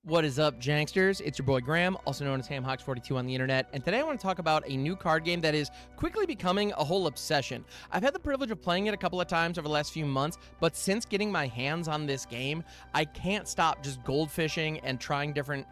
What is up, Janksters? It's your boy Graham, also known as Havoc42 on the internet, and today I want to talk about a new card game that is quickly becoming a whole obsession. I've had the privilege of playing it a couple of times over the last few months, but since getting my hands on this game, I can't stop just goldfishing and trying different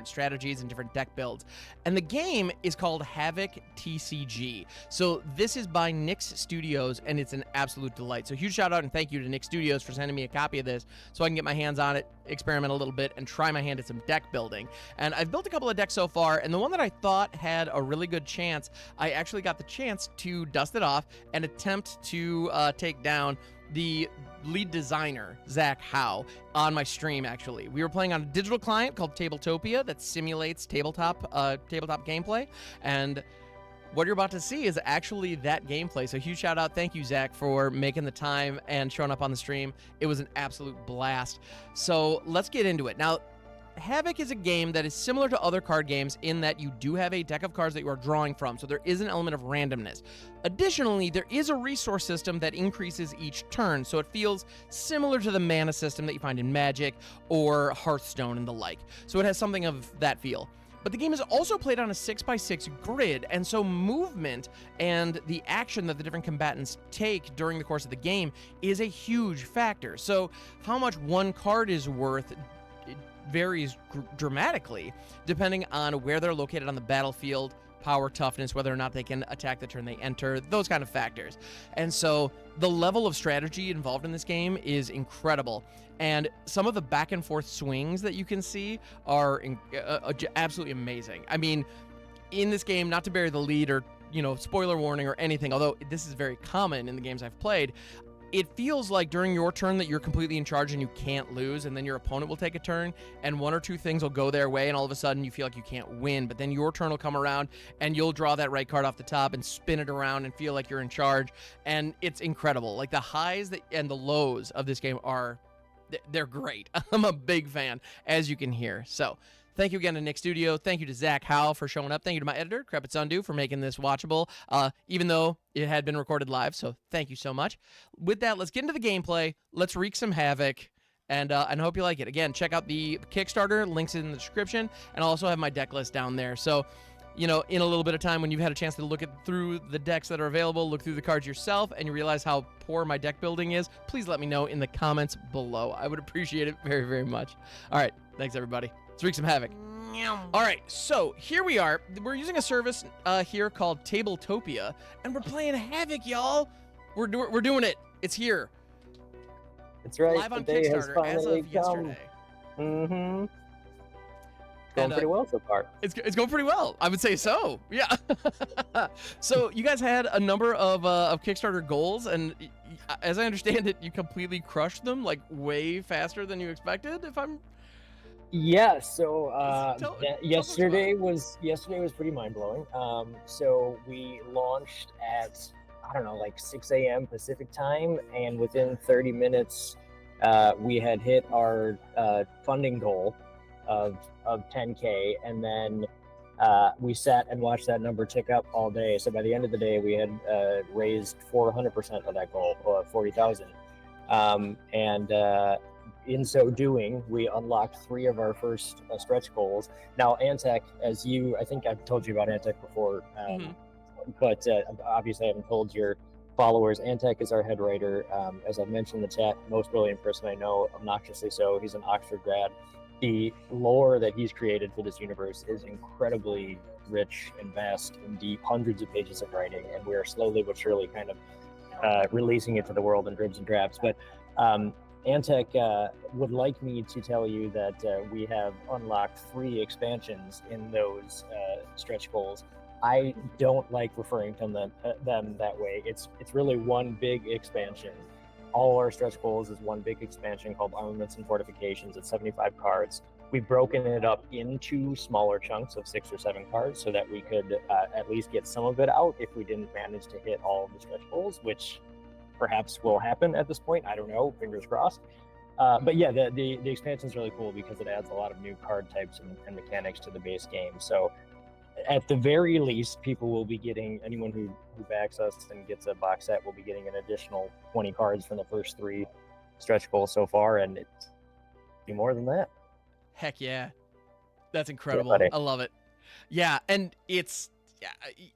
strategies and different deck builds. And the game is called Havoc TCG. So this is by Nyx Studios, and it's an absolute delight. So huge shout out and thank you to Nyx Studios for sending me a copy of this so I can get my hands on it, experiment a little bit, and try my hand at some deck building. And I've built a couple of decks so far, and the one that I thought had a really good chance, I actually got the chance to dust it off and attempt to take down the lead designer, Zack Howe, on my stream. Actually, we were playing on a digital client called Tabletopia that simulates tabletop gameplay, and what you're about to see is actually that gameplay. So huge shout out, thank you, Zach, for making the time and showing up on the stream. It was an absolute blast. So let's get into it. Now, Havoc is a game that is similar to other card games in that you do have a deck of cards that you are drawing from, so there is an element of randomness. Additionally, there is a resource system that increases each turn, so it feels similar to the mana system that you find in Magic or Hearthstone and the like. So it has something of that feel. But the game is also played on a 6x6 grid, and so movement and the action that the different combatants take during the course of the game is a huge factor. So how much one card is worth varies dramatically depending on where they're located on the battlefield, power, toughness, whether or not they can attack the turn they enter, those kind of factors. And so the level of strategy involved in this game is incredible, and some of the back and forth swings that you can see are absolutely amazing. I mean, in this game, not to bury the lead or, spoiler warning or anything, although this is very common in the games I've played, it feels like during your turn that you're completely in charge and you can't lose, and then your opponent will take a turn and one or two things will go their way and all of a sudden you feel like you can't win, but then your turn will come around and you'll draw that right card off the top and spin it around and feel like you're in charge, and it's incredible. Like, the highs and the lows of this game they're great. I'm a big fan, as you can hear. So thank you again to Nyx Studio. Thank you to Zack Howe for showing up. Thank you to my editor, Crepit Sundu, for making this watchable, even though it had been recorded live. So thank you so much. With that, let's get into the gameplay. Let's wreak some havoc, and I hope you like it. Again, check out the Kickstarter. Links in the description, and I'll also have my deck list down there. So, in a little bit of time, when you've had a chance to look through the decks that are available, look through the cards yourself, and you realize how poor my deck building is, please let me know in the comments below. I would appreciate it very, very much. All right, thanks, everybody. Let's wreak some havoc. All right, so here we are. We're using a service here called Tabletopia, and we're playing Havoc, y'all. We're doing it. It's here. That's right. Live on Kickstarter as of yesterday. Mm-hmm. Going pretty well so far. It's going pretty well. I would say so. Yeah. So you guys had a number of Kickstarter goals, and as I understand it, you completely crushed them, like way faster than you expected. Yeah. So yesterday was pretty mind blowing. So we launched at like 6 a.m. Pacific time, and within 30 minutes, we had hit our funding goal of 10K, and then we sat and watched that number tick up all day. So by the end of the day, we had raised 400% of that goal, 40,000. And in so doing, we unlocked 3 of our first stretch goals. Now, Antec, I think I've told you about Antec before, but obviously I haven't told your followers. Antec is our head writer. As I've mentioned in the chat, most brilliant person I know, obnoxiously so. He's an Oxford grad. The lore that he's created for this universe is incredibly rich and vast and deep, hundreds of pages of writing, and we are slowly but surely kind of releasing it to the world in dribs and drabs. But Antec would like me to tell you that we have unlocked 3 expansions in those stretch goals. I don't like referring to them that way. It's really one big expansion. All our stretch goals is one big expansion called Armaments and Fortifications. It's 75 cards. We've broken it up into smaller chunks of 6 or 7 cards so that we could at least get some of it out if we didn't manage to hit all of the stretch goals, which perhaps will happen at this point. I don't know, fingers crossed. But yeah, the expansion is really cool because it adds a lot of new card types and mechanics to the base game. So at the very least, people will be getting, anyone who backs us and gets a box set will be getting an additional 20 cards from the first 3 stretch goals so far, and it's be more than that. Heck yeah. That's incredible. buddy. I love it. Yeah, and it's,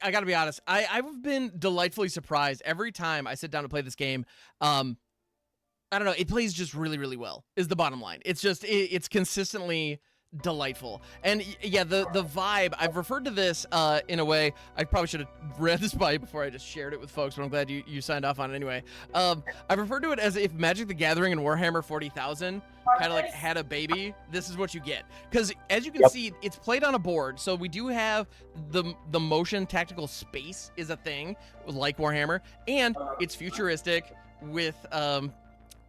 I gotta be honest, I've been delightfully surprised every time I sit down to play this game. I don't know, it plays just really, really well, is the bottom line. It's just, it's consistently delightful. And yeah, the vibe, I've referred to this in a way, I probably should have read this by you before I just shared it with folks, but I'm glad you signed off on it anyway. I've referred to it as if Magic the Gathering and Warhammer 40,000 kind of like had a baby. This is what you get. Because as you can see, it's played on a board, so we do have the motion tactical space is a thing, like Warhammer, and it's futuristic with,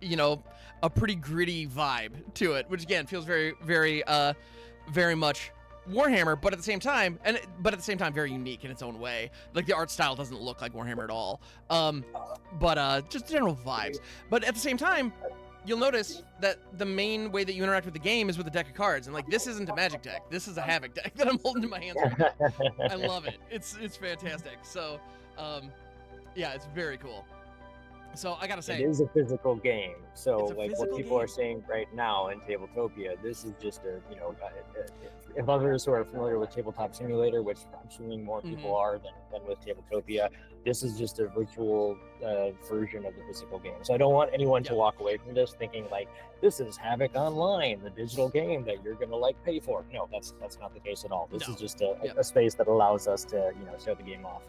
you know, a pretty gritty vibe to it, which again feels very, very, very much Warhammer, but at the same time, very unique in its own way. Like the art style doesn't look like Warhammer at all, but just general vibes. But at the same time, you'll notice that the main way that you interact with the game is with a deck of cards, and like this isn't a Magic deck, this is a Havoc deck that I'm holding in my hands right now. I love it. It's fantastic. So, yeah, it's very cool. So I gotta say, it is a physical game. So like what people game. are saying right now in Tabletopia, this is just a, you know, if others who are familiar with Tabletop Simulator, which I'm assuming more people are than with Tabletopia, this is just a virtual version of the physical game. So I don't want anyone to walk away from this thinking like this is Havoc Online, the digital game that you're gonna like pay for. No, that's not the case at all. This is just a space that allows us to, you know, show the game off.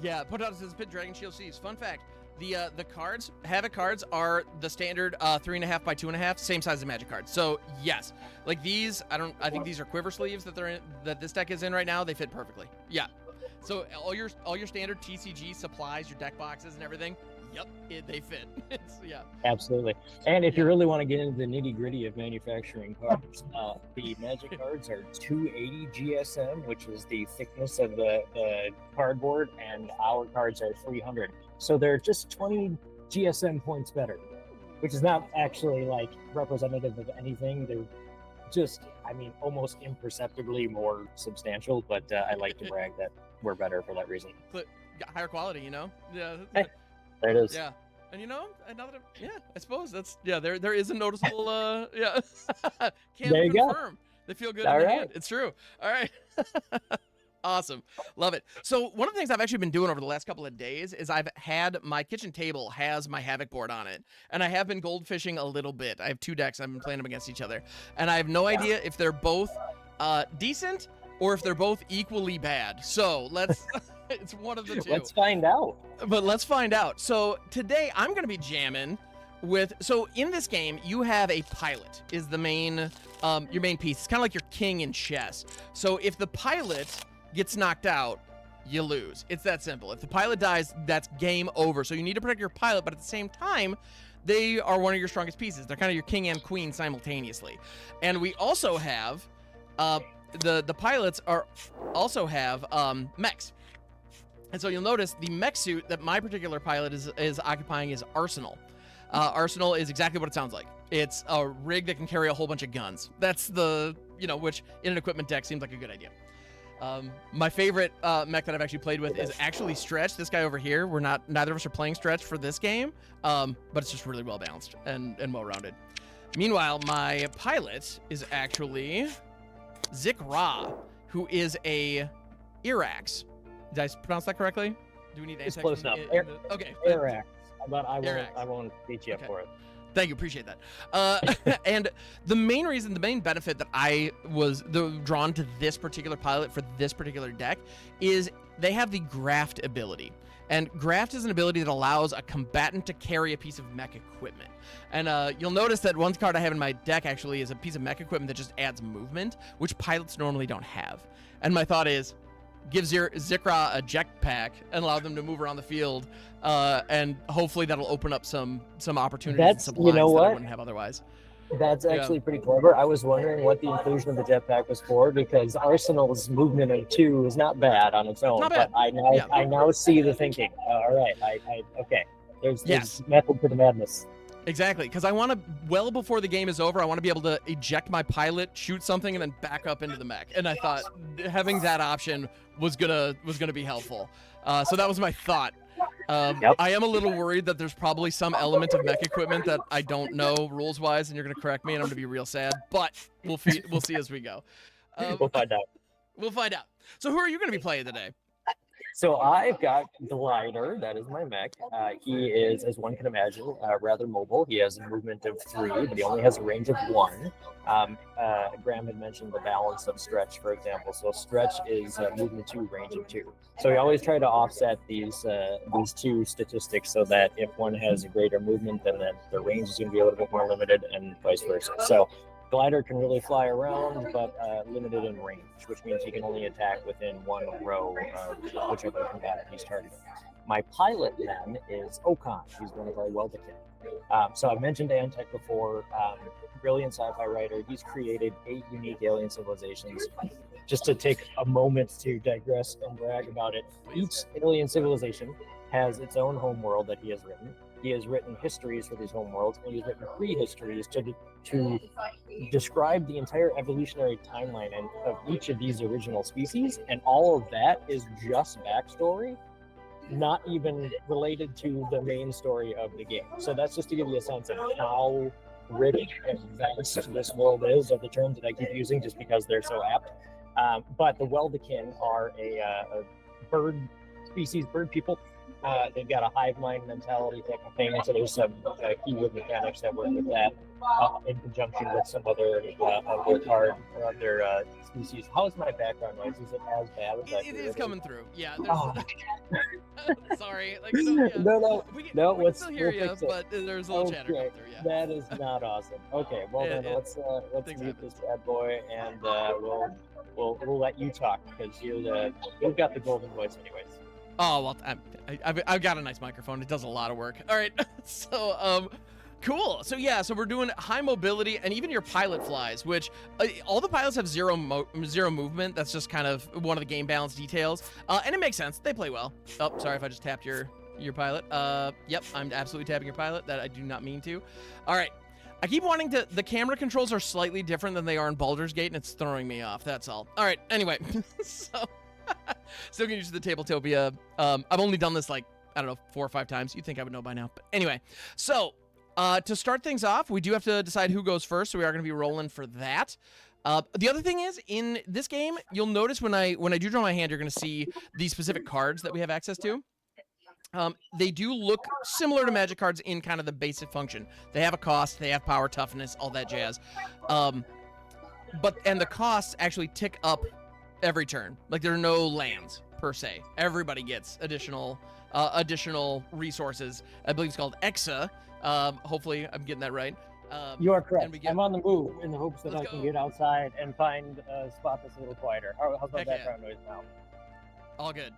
Yeah, put out says Pit Dragon Shield Seas. Fun fact. The cards, Havoc cards, are the standard 3.5 by 2.5, same size as Magic cards. So yes, like these, I think these are quiver sleeves that that this deck is in right now. They fit perfectly. Yeah. So all your standard TCG supplies, your deck boxes and everything. Yep, they fit. Yeah. Absolutely. And if you really want to get into the nitty gritty of manufacturing cards, the Magic cards are 280 GSM, which is the thickness of the cardboard, and our cards are 300. So they're just 20 GSM points better, which is not actually like representative of anything. They're just, I mean, almost imperceptibly more substantial, but I like to brag that we're better for that reason. But higher quality, you know? Yeah. Hey, there it is. Yeah. And you know, now that I suppose that's, there is a noticeable, yeah. There you go. They feel good in the hand. It's true. All right. Awesome. Love it. So one of the things I've actually been doing over the last couple of days is I've had my kitchen table has my Havoc board on it, and I have been goldfishing a little bit. I have two decks. I've been playing them against each other, and I have no idea if they're both decent or if they're both equally bad. So let's, it's one of the two. Let's find out. But let's find out. So today I'm going to be jamming with, so in this game, you have a pilot is the main, your main piece. It's kind of like your king in chess. So if the pilot gets knocked out, you lose. It's that simple. If the pilot dies, that's game over. So you need to protect your pilot, but at the same time, they are one of your strongest pieces. They're kind of your king and queen simultaneously. And we also have, the pilots also have mechs. And so you'll notice the mech suit that my particular pilot is occupying is Arsenal. Arsenal is exactly what it sounds like. It's a rig that can carry a whole bunch of guns. That's the, you know, which in an equipment deck seems like a good idea. My favorite mech that I've actually played with is actually Stretch. This guy over here. Neither of us are playing Stretch for this game, but it's just really well balanced and well-rounded. Meanwhile, my pilot is actually Zack Howe, who is a Irax. Did I pronounce that correctly? Do we need to? It's close enough. Okay. Irax. But I won't beat you up for it. Thank you, appreciate that. And the main benefit that I was drawn to this particular pilot for this particular deck is they have the graft ability. And graft is an ability that allows a combatant to carry a piece of mech equipment. And you'll notice that one card I have in my deck actually is a piece of mech equipment that just adds movement, which pilots normally don't have. And my thought is, give Zack Howe a jetpack and allow them to move around the field, and hopefully that'll open up some opportunities and supplies that I wouldn't have otherwise. That's actually pretty clever. I was wondering what the inclusion of the jetpack was for, because Arsenal's movement of 2 is not bad on its own. Not bad. But I now see the thinking. All right, okay. There's method to the madness. Exactly, because I want to, well before the game is over, I want to be able to eject my pilot, shoot something, and then back up into the mech. And I thought having that option was gonna be helpful. So that was my thought. Yep. I am a little worried that there's probably some element of mech equipment that I don't know rules-wise, and you're going to correct me, and I'm going to be real sad. But we'll see as we go. We'll find out. We'll find out. So who are you going to be playing today? So I've got Glider, that is my mech. He is, as one can imagine, rather mobile. He has a movement of 3, but he only has a range of 1. Graham had mentioned the balance of Stretch, for example. So Stretch is movement 2, range of 2. So we always try to offset these two statistics so that if one has a greater movement, then the range is going to be a little bit more limited, and vice versa. So Glider can really fly around, but limited in range, which means he can only attack within 1 row of whichever combatant he's targeting. My pilot then is Okan. He's one of our Weldekin. So I've mentioned Antec before. Brilliant sci-fi writer. He's created 8 unique alien civilizations. Just to take a moment to digress and brag about it, each alien civilization has its own homeworld that he has written. He has written histories for these homeworlds, and he's written prehistories to describe the entire evolutionary timeline of each of these original species, and all of that is just backstory, not even related to the main story of the game. So that's just to give you a sense of how rich and vast this world is, of the terms that I keep using just because they're so apt. But the Weldekin are a bird species, bird people. They've got a hive mind mentality type of thing, so there's some keyword mechanics that work with that in conjunction with some other other species. How is my background noise? Is it as bad as it is coming through? Yeah. Oh. Sorry. Like, no. We can still hear you, we'll but there's a little chatter coming through. Yeah. That is not awesome. Okay, well then let's mute this bad boy, and we'll let you talk because you've got the golden voice anyways. Oh, well, I've got a nice microphone. It does a lot of work. All right. So, cool. So, yeah, so we're doing high mobility, and even your pilot flies, which all the pilots have zero movement. That's just kind of one of the game balance details. And it makes sense. They play well. Oh, sorry if I just tapped your pilot. Yep, I'm absolutely tapping your pilot. That I do not mean to. All right. I keep wanting to... The camera controls are slightly different than they are in Baldur's Gate, and it's throwing me off. That's all. All right. Anyway, so... Still getting used to the Tabletopia. I've only done this like, I don't know, 4 or 5 times. You'd think I would know by now. But anyway, so to start things off, we do have to decide who goes first, so we are going to be rolling for that. The other thing is, in this game, you'll notice when I do draw my hand, you're going to see these specific cards that we have access to. They do look similar to Magic cards in kind of the basic function. They have a cost, they have power, toughness, all that jazz. And the costs actually tick up every turn. Like, there are no lands per se. Everybody gets additional resources. I believe it's called Exa. Hopefully I'm getting that right. You are correct. I'm on the move in the hopes that I can get outside and find a spot that's a little quieter. How's my background noise now? All good.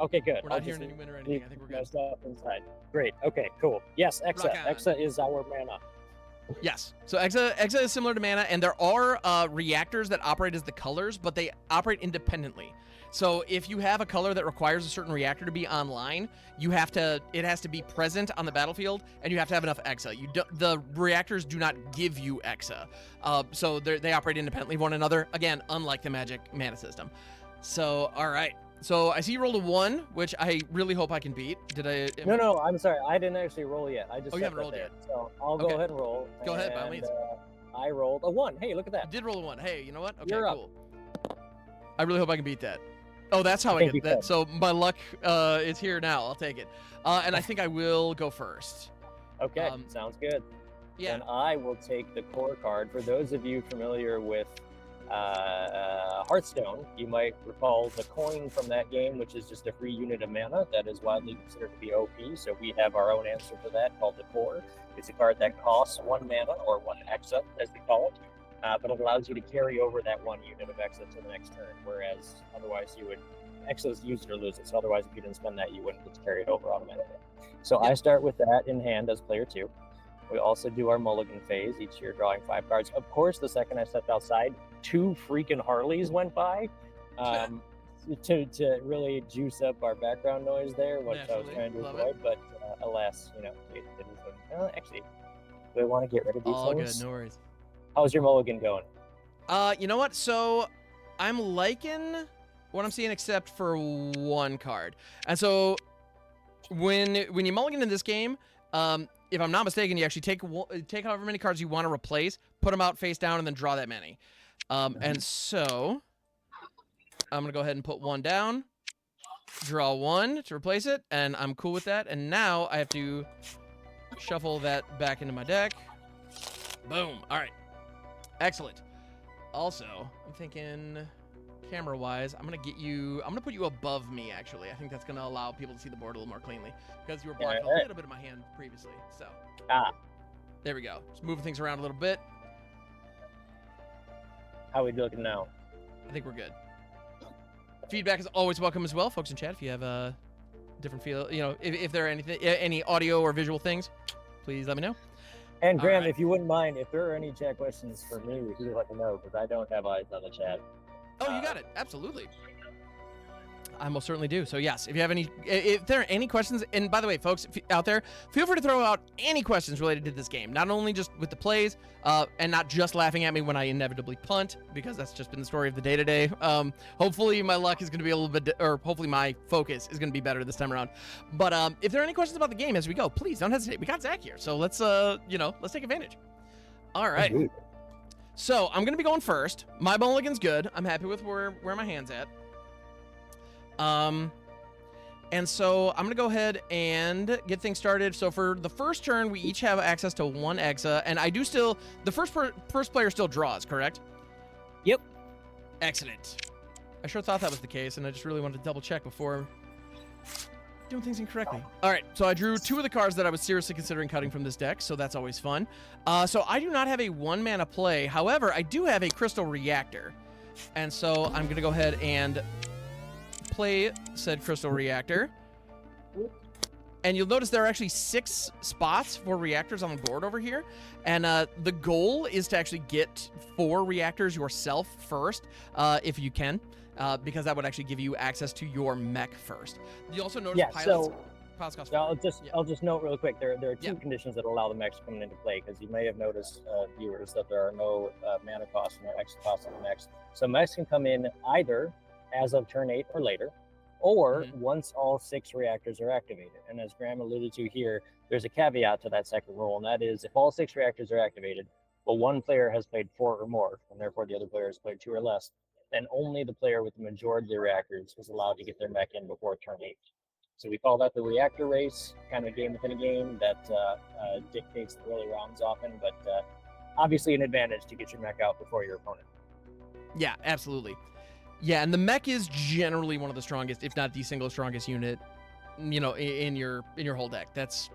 Okay, good. We're not hearing any wind or anything. I think we're good. Stuff inside. Great. Okay, cool. Yes, Exa. Exa is our mana. Yes. So Exa is similar to mana, and there are reactors that operate as the colors, but they operate independently. So if you have a color that requires a certain reactor to be online, it has to be present on the battlefield, and you have to have enough Exa. The reactors do not give you Exa. So they operate independently of one another. Again, unlike the Magic mana system. So, all right. So I see you rolled a 1, which I really hope I can beat. No, I'm sorry. I didn't actually roll yet. I just you haven't rolled yet. So I'll go ahead and roll. Go ahead, by all means. I rolled a 1. Hey, look at that. You did roll a 1. Hey, you know what? Okay, You're cool. I really hope I can beat that. Oh, that's how I get that. So my luck is here now. I'll take it. And I think I will go first. Okay, sounds good. Yeah. And I will take the core card. For those of you familiar with Hearthstone, you might recall the coin from that game, which is just a free unit of mana that is widely considered to be OP. So we have our own answer for that, called the core. It's a card that costs 1 mana, or 1 Exa, as we call it, but it allows you to carry over that 1 unit of Exa to the next turn, whereas otherwise you would Exa's use it or lose it. So otherwise, if you didn't spend that, you wouldn't get to carry it over automatically. So I start with that in hand as player 2. We also do our mulligan phase, each year drawing 5 cards. Of course, the second I stepped outside, 2 freaking Harleys went by to really juice up our background noise there, which I was trying to avoid. But alas, it isn't. Actually, do I want to get rid of these all things? Good, no worries. How's your mulligan going? You know what? So I'm liking what I'm seeing except for 1 card. And so when you mulligan in this game, if I'm not mistaken, you actually take however many cards you want to replace, put them out face down, and then draw that many. And so I'm gonna go ahead and put one down, draw one to replace it, and I'm cool with that. And now I have to shuffle that back into my deck. Boom. All right. Excellent. Also, I'm thinking camera-wise, I'm gonna put you above me, actually. I think that's gonna allow people to see the board a little more cleanly, because you were blocking a little bit of my hand previously. So there we go. Just moving things around a little bit. How are we looking now? I think we're good. Feedback is always welcome as well, folks in chat. If you have a different feel, if there are any audio or visual things, please let me know. And Graham, if you wouldn't mind, if there are any chat questions for me, please let me know, because I don't have eyes on the chat. Oh, you got it. Absolutely. I most certainly do. So yes, if there are any questions, and by the way, folks out there, feel free to throw out any questions related to this game. Not only just with the plays, and not just laughing at me when I inevitably punt, because that's just been the story of the day today. Hopefully my luck is going to be a little bit, or hopefully my focus is going to be better this time around. But if there are any questions about the game as we go, please don't hesitate. We got Zach here, so let's take advantage. All right. So I'm going to be going first. My mulligan's good. I'm happy with where my hand's at. And so I'm gonna go ahead and get things started. So for the first turn, we each have access to one Exa, and I do still, the first player still draws, correct? Yep. Excellent. I sure thought that was the case, and I just really wanted to double check before doing things incorrectly. All right, so I drew two of the cards that I was seriously considering cutting from this deck, so that's always fun. So I do not have a 1-mana play. However, I do have a Crystal Reactor, and so I'm gonna go ahead and play said Crystal Reactor. And you'll notice there are actually 6 spots for reactors on the board over here. And the goal is to actually get 4 reactors yourself first, if you can, because that would actually give you access to your mech first. You also notice pilots cost 4. I'll just note real quick, there are 2 conditions that allow the mechs coming into play, because you may have noticed, viewers, that there are no mana costs and no extra costs on the mechs. So mechs can come in either as of turn 8 or later, or once all 6 reactors are activated. And as Graham alluded to here, there's a caveat to that second rule, and that is if all 6 reactors are activated, but one player has played 4 or more, and therefore the other player has played 2 or less, then only the player with the majority of the reactors is allowed to get their mech in before turn 8. So we call that the reactor race, kind of game within a game that dictates the early rounds often, but obviously an advantage to get your mech out before your opponent. Yeah, absolutely. Yeah, and the mech is generally one of the strongest, if not the single strongest unit, in your whole deck. That's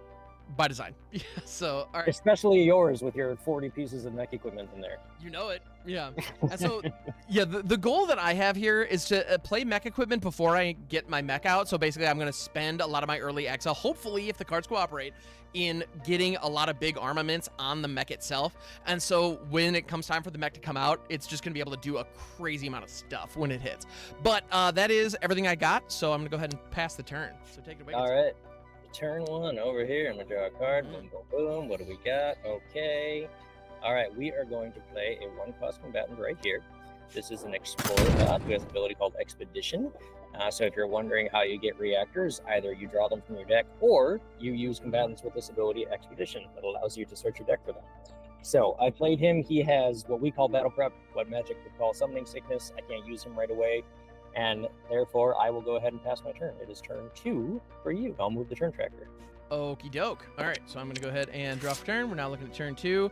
by design. So, all right. Especially yours with your 40 pieces of mech equipment in there. You know it. Yeah. And so, yeah, the goal that I have here is to play mech equipment before I get my mech out. So basically, I'm going to spend a lot of my early Exa, hopefully, if the cards cooperate, in getting a lot of big armaments on the mech itself. And so when it comes time for the mech to come out, it's just going to be able to do a crazy amount of stuff when it hits. But that is everything I got. So I'm going to go ahead and pass the turn. So take it away. All right. Turn 1 over here. I'm going to draw a card. Boom, boom, boom. What do we got? Okay. All right. We are going to play a 1-cost combatant right here. This is an Explorer bot who has an ability called Expedition. So if you're wondering how you get reactors, either you draw them from your deck or you use combatants with this ability, Expedition, that allows you to search your deck for them. So I played him. He has what we call Battle Prep, what Magic would call Summoning Sickness. I can't use him right away, and therefore I will go ahead and pass my turn. It is turn 2 for you. I'll move the turn tracker. Okie doke. All right, so I'm going to go ahead and draw for turn. We're now looking at turn 2.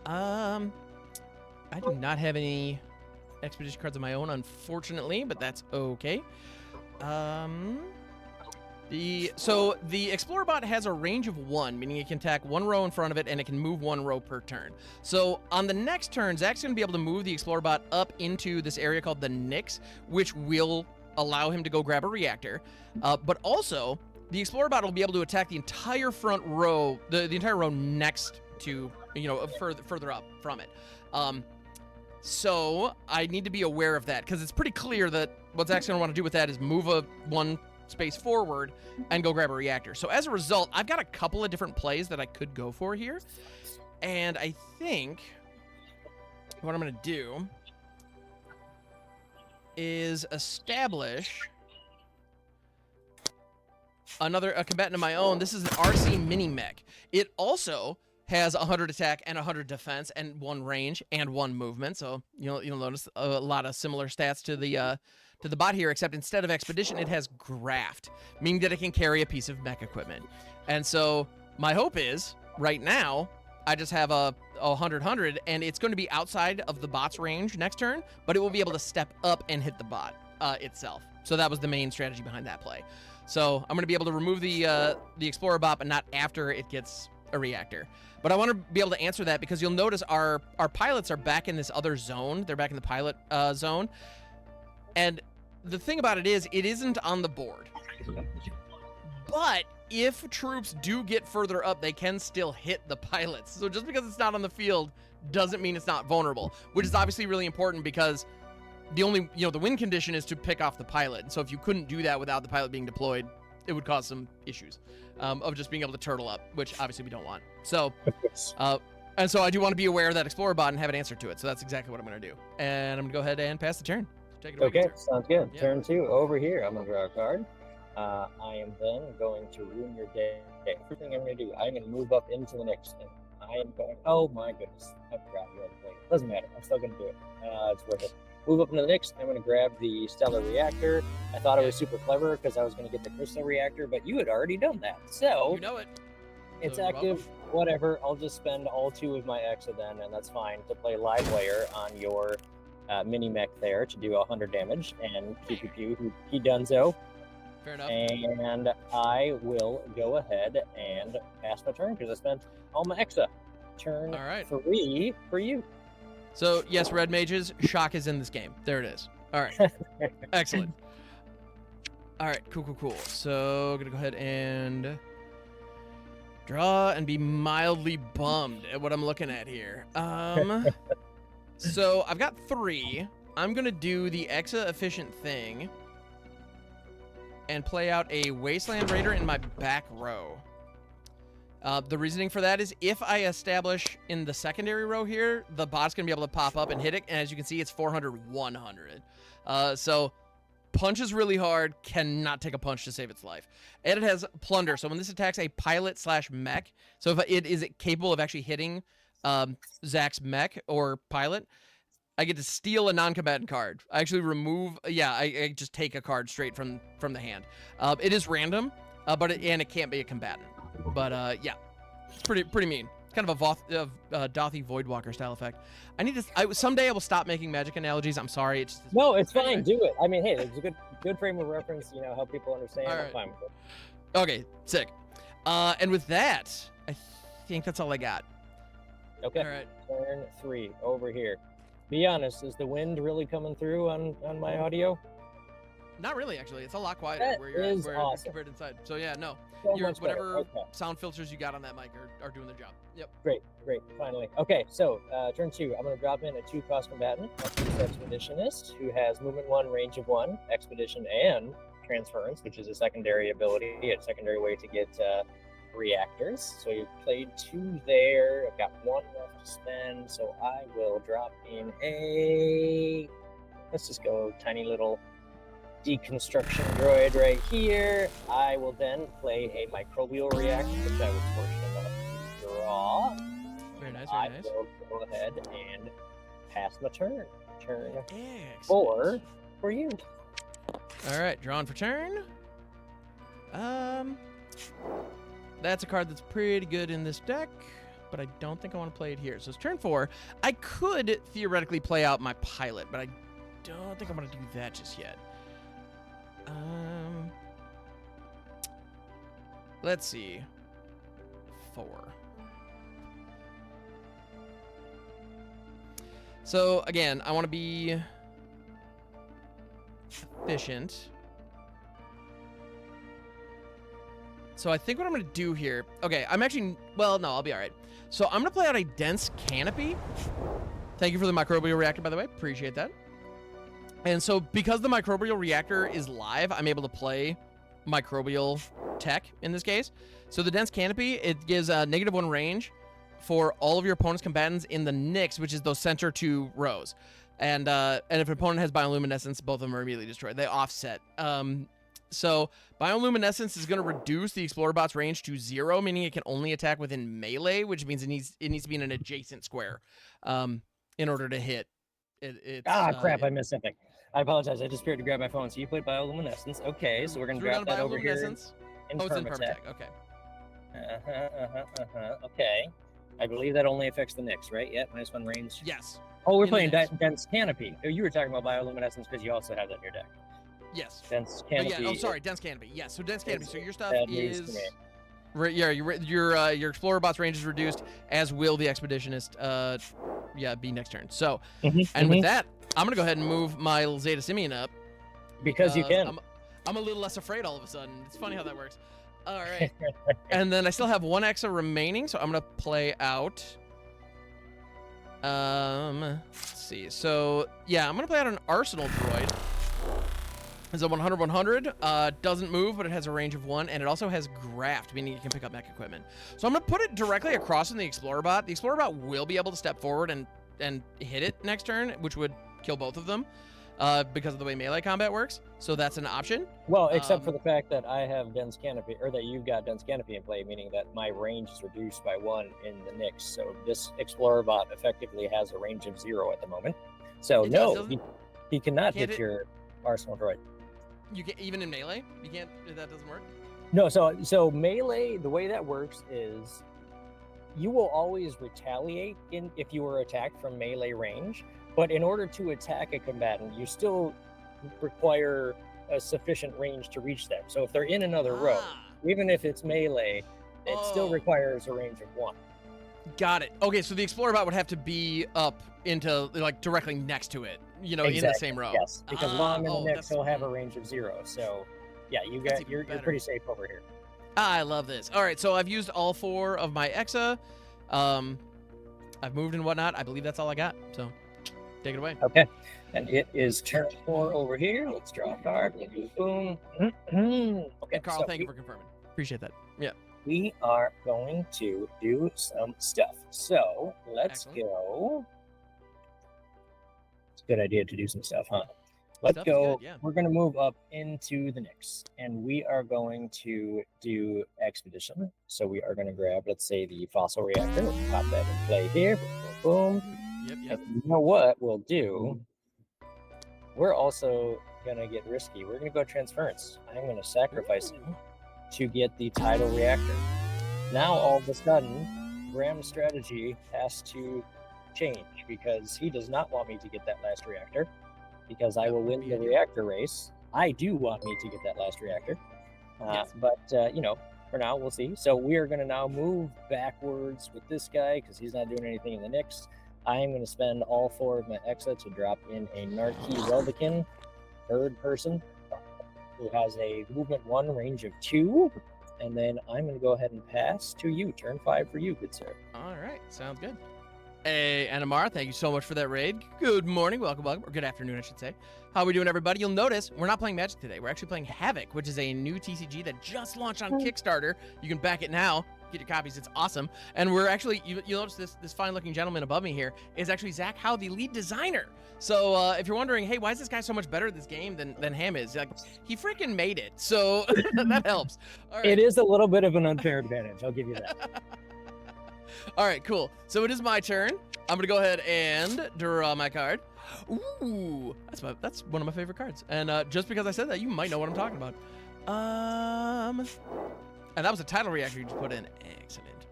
I do not have any Expedition cards of my own, unfortunately, but that's okay. So the Explorer bot has a range of 1, meaning it can attack 1 row in front of it and it can move 1 row per turn. So on the next turn, Zach's going to be able to move the Explorer bot up into this area called the Nyx, which will allow him to go grab a reactor. But also, the Explorer bot will be able to attack the entire front row, the entire row next to, further up from it. So I need to be aware of that, because it's pretty clear that what Zach's going to want to do with that is move one space forward and go grab a reactor. So as a result, I've got a couple of different plays that I could go for here. And I think what I'm going to do is establish a combatant of my own. This is an RC mini mech. It also has 100 attack and 100 defense and 1 range and 1 movement. So you'll notice a lot of similar stats to the bot here, except instead of expedition, it has graft, meaning that it can carry a piece of mech equipment. And so my hope is right now I just have a 100, and it's going to be outside of the bot's range next turn, but it will be able to step up and hit the bot itself. So that was the main strategy behind that play. So I'm going to be able to remove the Explorer bot, but not after it gets a reactor. But I want to be able to answer that because you'll notice our pilots are back in this other zone. They're back in the pilot zone. And the thing about it is, it isn't on the board. But if troops do get further up, they can still hit the pilots. So just because it's not on the field doesn't mean it's not vulnerable, which is obviously really important because the only, the win condition is to pick off the pilot. And so if you couldn't do that without the pilot being deployed, it would cause some issues of just being able to turtle up, which obviously we don't want. So, and so I do want to be aware of that Explorer bot and have an answer to it. So that's exactly what I'm going to do. And I'm going to go ahead and pass the turn. Take it away. Okay, sounds good. Yeah. Turn 2 over here. I'm going to draw a card. I am then going to ruin your day. First thing I'm going to do, I'm going to move up into the next thing. I am going, oh my goodness, I forgot you had to play it. Doesn't matter, I'm still going to do it. It's worth it. Move up into the next, I'm going to grab the Stellar Reactor. I thought it was super clever because I was going to get the Crystal Reactor, but you had already done that. So, you know it. It's active, whatever. I'll just spend all 2 of my Exa then, and that's fine, to play Live Layer on your mini mech there to do 100 damage, and pew, he donezo. Fair enough. And I will go ahead and pass my turn because I spent all my Exa. Turn 3 for you. So, yes, Red Mages, Shock is in this game. There it is. All right. Excellent. All right, cool. So, I'm going to go ahead and draw and be mildly bummed at what I'm looking at here. So, I've got 3. I'm going to do the Exa efficient thing and play out a Wasteland Raider in my back row. The reasoning for that is if I establish in the secondary row here, the bot's going to be able to pop up and hit it. And as you can see, it's 400, 100. So punches really hard, cannot take a punch to save its life. And it has Plunder. So when this attacks a pilot / mech, so if it is capable of actually hitting Zack's mech or pilot, I get to steal a non-combatant card. I actually remove, I just take a card straight from the hand. It is random, but it can't be a combatant. But it's pretty mean. It's kind of a Dothy Voidwalker style effect. Someday I will stop making Magic analogies. I'm sorry. No, it's fine. Do it. I mean, hey, it's a good frame of reference. Help people understand. All right. I'm fine with it. Okay, sick. And with that, I think that's all I got. Okay. All right. Turn 3 over here. Be honest, is the wind really coming through on my audio? Not really, actually. It's a lot quieter That where you're is at awesome. compared inside. So yeah, no. So much better. Whatever Okay. sound filters you got on that mic are doing their job. Yep. Great, finally. Okay, so turn 2, I'm going to drop in a 2-cost combatant, a Peace Expeditionist, who has movement 1, range of 1, expedition, and transference, which is a secondary ability, a secondary way to get reactors. So you've played 2 there. I've got 1 left to spend, so I will drop in let's just go tiny little deconstruction droid right here. I will then play a microbial reactor, which I will force to draw. Very nice. I will go ahead and pass my turn. Turn 4 for you. All right, drawn for turn. That's a card that's pretty good in this deck, but I don't think I want to play it here. So it's turn 4. I could theoretically play out my pilot, but I don't think I'm going to do that just yet. Let's see. 4. So again, I want to be efficient. So I think what I'm going to do here... Okay, I'm actually... Well, no, I'll be all right. So I'm going to play out a Dense Canopy. Thank you for the Microbial Reactor, by the way. Appreciate that. And so because the Microbial Reactor is live, I'm able to play Microbial Tech in this case. So the Dense Canopy, it gives a -1 range for all of your opponent's combatants in the Nyx, which is those center 2 rows. And if an opponent has bioluminescence, both of them are immediately destroyed. They offset. So bioluminescence is going to reduce the Explorer Bot's range to 0, meaning it can only attack within melee, which means it needs to be in an adjacent square in order to hit. Crap, I missed something. I apologize. I just appeared to grab my phone. So you played bioluminescence. Okay, so we're going to drop that over here. In it's in Permatech. Okay. Okay. I believe that only affects the Nyx, right? Yeah, -1 range. Yes. Oh, we're playing Dense Canopy. Oh, you were talking about bioluminescence because you also have that in your deck. Yes. Dense Canopy. Oh, sorry, Dense Canopy. Yes, so Dense Canopy. So your stuff is... Yeah, your Explorer Bot's range is reduced, as will the Expeditionist be next turn. So, and with that, I'm going to go ahead and move my Zeta Simian up. Because you can. I'm a little less afraid all of a sudden. It's funny how that works. All right. And then I still have 1 Exa remaining, so I'm going to play out... let's see. So, yeah, I'm going to play out an Arsenal Droid. It's a 100-100, doesn't move, but it has a range of 1, and it also has Graft, meaning it can pick up mech equipment. So I'm going to put it directly across in the Explorer Bot. The Explorer Bot will be able to step forward and hit it next turn, which would kill both of them because of the way melee combat works. So that's an option. Well, except for the fact that I have Dense Canopy, or that you've got Dense Canopy in play, meaning that my range is reduced by 1 in the Nyx. So this Explorer Bot effectively has a range of 0 at the moment. So he cannot hit your Arsenal Droid. You can even in melee. You can't. That doesn't work. No. So melee. The way that works is, you will always retaliate if you were attacked from melee range. But in order to attack a combatant, you still require a sufficient range to reach them. So if they're in another row, even if it's melee, it still requires a range of 1. Got it. Okay, so the Explorer Bot would have to be up into like directly next to it, in the same row. Yes, because while I'm in the Nyx, he'll have a range of 0. So, yeah, you're pretty safe over here. I love this. All right, so I've used all 4 of my Exa. I've moved and whatnot. I believe that's all I got. So, take it away. Okay, and it is turn 4 over here. Let's draw a card. Boom. Okay, Carl, thank you for confirming. Appreciate that. Yeah. We are going to do some stuff. So let's go. It's a good idea to do some stuff, huh? Let's go. Good, yeah. We're going to move up into the Nyx, and we are going to do Expedition. So we are going to grab, let's say, the Fossil Reactor. We'll pop that in play here. Boom. Yep. And you know what we'll do? We're also going to get risky. We're going to go Transference. I'm going to sacrifice him to get the Tidal Reactor. Now, all of a sudden, Graham's strategy has to change because he does not want me to get that last reactor because I will win the reactor race. I do want me to get that last reactor. But, for now, we'll see. So we are going to now move backwards with this guy because he's not doing anything in the Nyx. I am going to spend all 4 of my Exa to drop in a Narki Welvikin, third person, who has a movement 1, range of 2, and then I'm going to go ahead and pass to you. Turn 5 for you, good sir. All right, sounds good. Hey, Anamar, thank you so much for that raid. Good morning, welcome, or good afternoon, I should say. How are we doing, everybody? You'll notice we're not playing Magic today. We're actually playing Havoc, which is a new TCG that just launched on Kickstarter. You can back it now. Get your copies. It's awesome. And we're actually, you'll notice this fine-looking gentleman above me here is actually Zack Howe, the lead designer. So if you're wondering, hey, why is this guy so much better at this game than Ham is? Like, he freaking made it. So that helps. All right. It is a little bit of an unfair advantage. I'll give you that. All right, cool. So it is my turn. I'm going to go ahead and draw my card. Ooh, that's one of my favorite cards. And just because I said that, you might know what I'm talking about. And that was a Tidal Reactor you just put in. Excellent.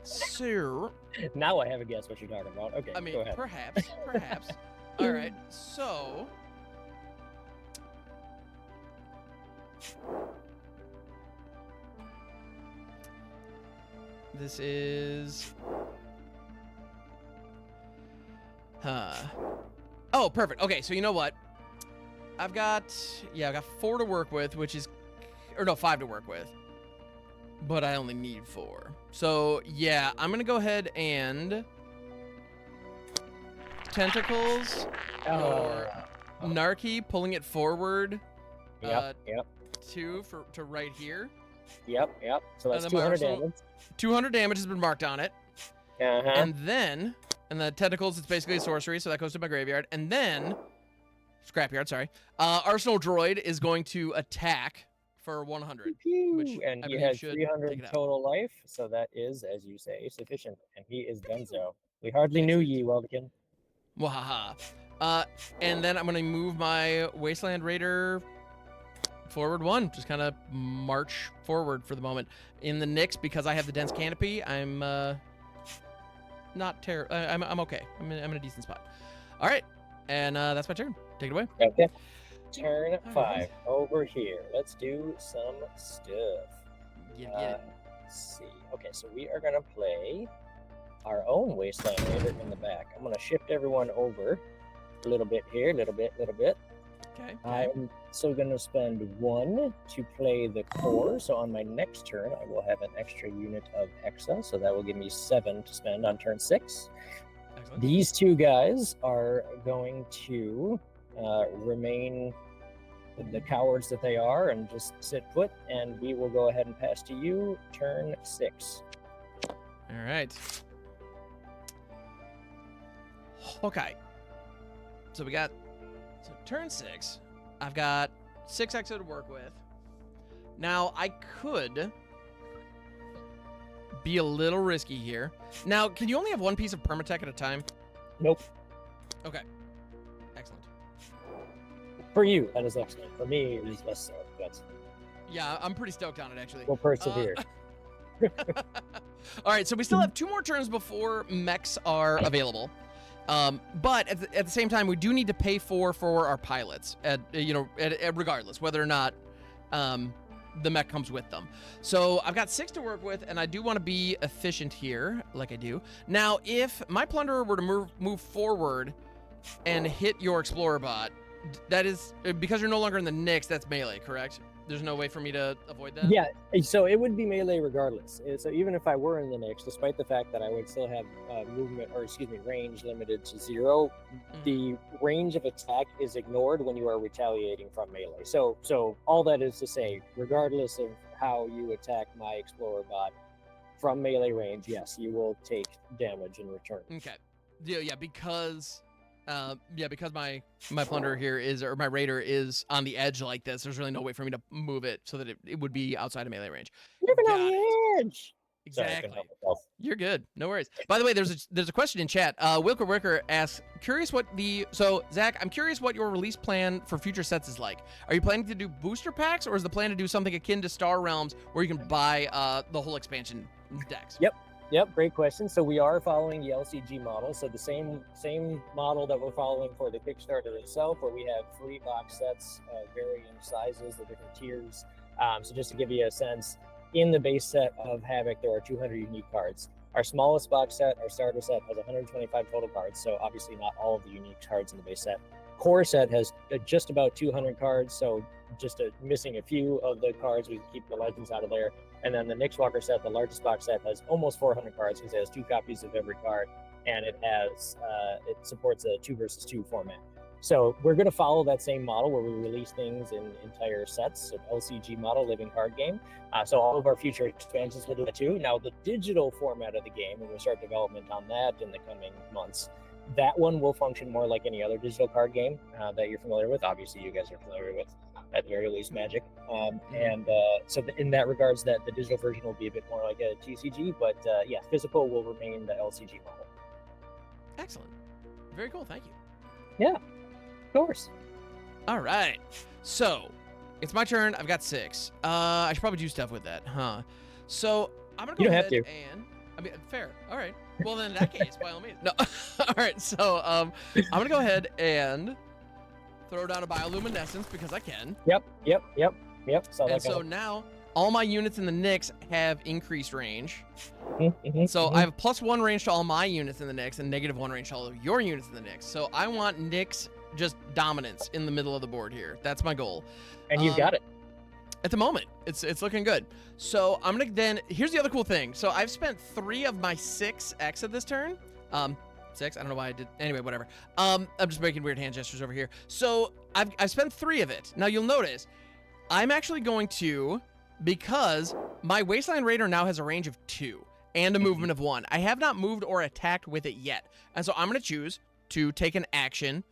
So now I have a guess what you're talking about. Okay, I mean, go ahead. perhaps. All right, so this is oh, perfect. Okay, so you know what? I've got 4 to work with, which is, or no, 5 to work with. But I only need 4. So, yeah, I'm going to go ahead and Tentacles or Narki, pulling it forward. Yep. 2 to right here. Yep. So that's 200 damage. 200 damage has been marked on it. And then, the Tentacles, it's basically a sorcery, so that goes to my graveyard. And then, Scrapyard, sorry. Arsenal Droid is going to attack for 100. Pew, Which, and I he mean, has should 300 take it out. total life, so that is, as you say, sufficient. And he is Dunzo. We hardly knew Excellent. ye, Weldekin. Wahaha. And then I'm going to move my Wasteland Raider forward 1. Just kind of march forward for the moment. In the Nyx, because I have the dense canopy, I'm not terrible. I'm okay. I'm in a decent spot. All right. And that's my turn. Take it away. Okay. Turn All 5 right. over here. Let's do some stuff. Get it. Let's see. Okay, so we are going to play our own Wasteland Raider in the back. I'm going to shift everyone over a little bit here, little bit. Okay. I'm still going to spend 1 to play the core. So on my next turn, I will have an extra unit of Exa. So that will give me 7 to spend on turn 6. Excellent. These 2 guys are going to remain the cowards that they are and just sit put. And we will go ahead and pass to you turn 6. All right. Okay. So we got turn 6. I've got 6 Exa to work with. Now, I could be a little risky here. Now, can you only have 1 piece of permatech at a time? Nope. Okay. Excellent. For you, that is excellent. For me, it is less so. But Yeah, I'm pretty stoked on it, actually. we'll persevere. All right, so we still have 2 more turns before mechs are available. But at the same time, we do need to pay for our pilots, regardless whether or not the mech comes with them. So I've got 6 to work with, and I do want to be efficient here, like I do. Now, if my Plunderer were to move forward and hit your Explorer bot, that is, because you're no longer in the Nyx, that's melee, correct? There's no way for me to avoid that? Yeah, so it would be melee regardless. So even if I were in the Nyx, despite the fact that I would still have range limited to 0, the range of attack is ignored when you are retaliating from melee. So all that is to say, regardless of how you attack my Explorer bot from melee range, yes, you will take damage in return. Okay. Yeah, because my Plunderer here or my Raider is on the edge like this, there's really no way for me to move it so that it would be outside of melee range. Living on the edge. Exactly. Sorry, You're good. No worries. By the way, there's a question in chat. Wilker asks, Zach, I'm curious what your release plan for future sets is like. Are you planning to do booster packs, or is the plan to do something akin to Star Realms where you can buy the whole expansion decks? Yep, great question. So we are following the LCG model. So the same model that we're following for the Kickstarter itself, where we have 3 box sets of varying sizes, the different tiers. So just to give you a sense, in the base set of Havoc, there are 200 unique cards. Our smallest box set, our starter set, has 125 total cards. So obviously not all of the unique cards in the base set. Core set has just about 200 cards. So just missing a few of the cards, we can keep the legends out of there. And then the Nyx Walker set, the largest box set, has almost 400 cards because it has 2 copies of every card, and it supports a 2 versus 2 format. So we're going to follow that same model where we release things in entire sets, so LCG model, living card game. So all of our future expansions will do that too. Now the digital format of the game, and we'll start development on that in the coming months. That one will function more like any other digital card game that you're familiar with. Obviously, you guys are familiar with, at the very least, Magic. So in that regards, that the digital version will be a bit more like a TCG, but yeah, physical will remain the LCG model. Excellent. Very cool. Thank you. Yeah, of course. All right. So it's my turn. I've got 6. I should probably do stuff with that, huh? So I'm going to go ahead and... I mean, fair. All right. Well, then in that case, by all means. No. All right. So I'm going to go ahead and throw down a bioluminescence because I can. Yep. And so now all my units in the Nyx have increased range. So I have +1 range to all my units in the Nyx and -1 range to all of your units in the Nyx. So I want Nyx just dominance in the middle of the board here. That's my goal. And you've got it. At the moment, it's looking good. So I'm gonna here's the other cool thing. So I've spent 3 of my 6 X at this turn. 6. I don't know why I did. Anyway, whatever. I'm just making weird hand gestures over here. So I've spent 3 of it. Now you'll notice I'm actually going to, because my Wasteland Raider now has a range of 2 and a movement of 1. I have not moved or attacked with it yet, and so I'm gonna choose to take an action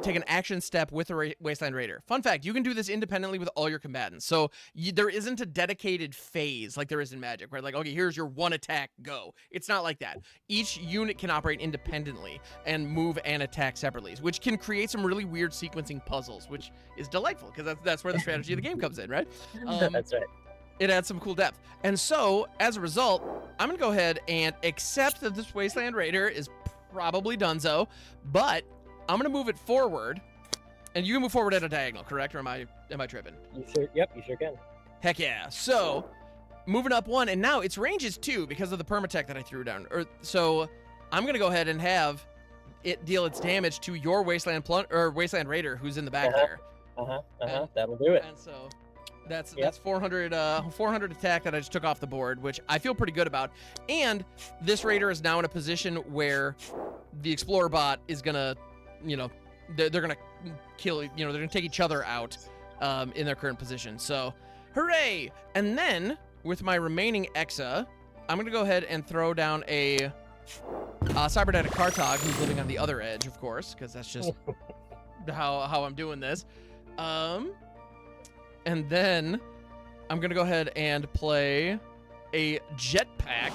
take an action step with a Wasteland Raider. Fun fact, you can do this independently with all your combatants. So there isn't a dedicated phase like there is in Magic, right? Like, okay, here's your one attack, go. It's not like that. Each unit can operate independently and move and attack separately, which can create some really weird sequencing puzzles, which is delightful because that's where the strategy of the game comes in, right? That's right. It adds some cool depth. And so, as a result, I'm going to go ahead and accept that this Wasteland Raider is probably donezo, but I'm going to move it forward. And you can move forward at a diagonal, correct? Or am I tripping? You sure? Yep, you sure can. Heck yeah. So, moving up 1, and now its range is 2 because of the permatech that I threw down. So, I'm going to go ahead and have it deal its damage to your Wasteland Raider who's in the back there. That'll do it. And so... That's 400 attack that I just took off the board, which I feel pretty good about. And this Raider is now in a position where the Explorer bot is gonna, they're gonna kill, they're gonna take each other out in their current position. So, hooray! And then with my remaining Exa, I'm gonna go ahead and throw down a Cybernetic Kartog, who's living on the other edge, of course, because that's just how I'm doing this. And then I'm going to go ahead and play a Jetpack.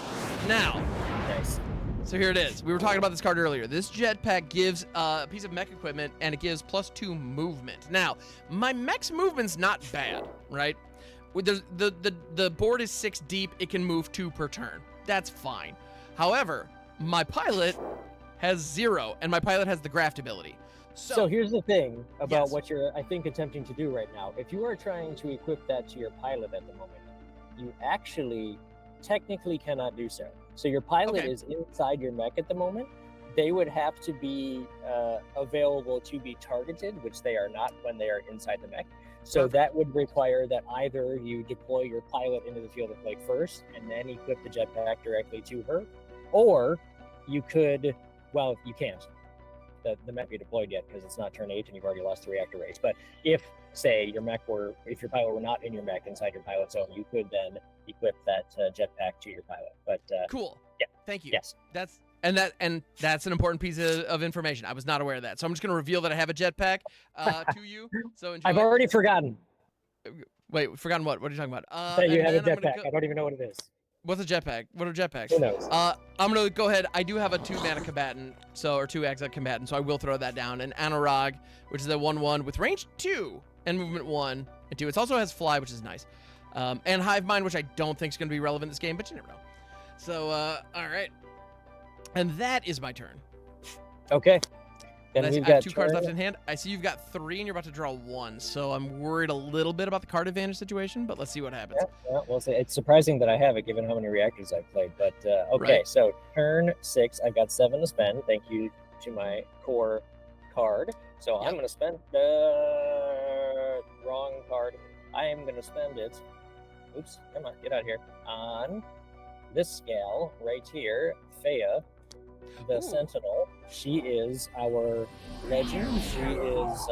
Now, nice. So here it is. We were talking about this card earlier. This Jetpack gives a piece of mech equipment, and it gives +2 movement. Now, my mech's movement's not bad, right? The board is 6 deep. It can move 2 per turn. That's fine. However, my pilot has 0, and my pilot has the graft ability. So here's the thing about what you're, I think, attempting to do right now. If you are trying to equip that to your pilot at the moment, you actually technically cannot do so. So your pilot is inside your mech at the moment. They would have to be available to be targeted, which they are not when they are inside the mech. So that would require that either you deploy your pilot into the field of play first and then equip the jetpack directly to her, or you could, well, you can't. The mech be deployed yet because it's not turn 8 and you've already lost the reactor race. But if, say, if your pilot were not in your mech inside your pilot zone, you could then equip that jetpack to your pilot. But cool. Yeah. Thank you. Yes. That's an important piece of information. I was not aware of that. So I'm just going to reveal that I have a jetpack to you. So enjoy. I've already forgotten. Wait, forgotten what? What are you talking about? That you have a jetpack. I don't even know what it is. What's a jetpack? What are jetpacks? Who knows? I'm gonna go ahead. I do have a 2-mana combatant, or 2 exile combatant, so I will throw that down. And Anurag, which is a 1/1 with range 2 and movement 1 and 2. It also has fly, which is nice. And Hive Mind, which I don't think is gonna be relevant in this game, but you never know. So, all right. And that is my turn. Okay. Then I we've have got 2 cards left in hand. I see you've got 3 and you're about to draw 1, so I'm worried a little bit about the card advantage situation, but let's see what happens. Yeah, well, it's surprising that I have it given how many reactors I've played, but okay, right. So turn 6, I've got 7 to spend. Thank you to my core card. So I'm going to spend wrong card. I am going to spend it. Oops, come on, get out of here. On this gal right here, Faya. The Sentinel. She is our legend. She is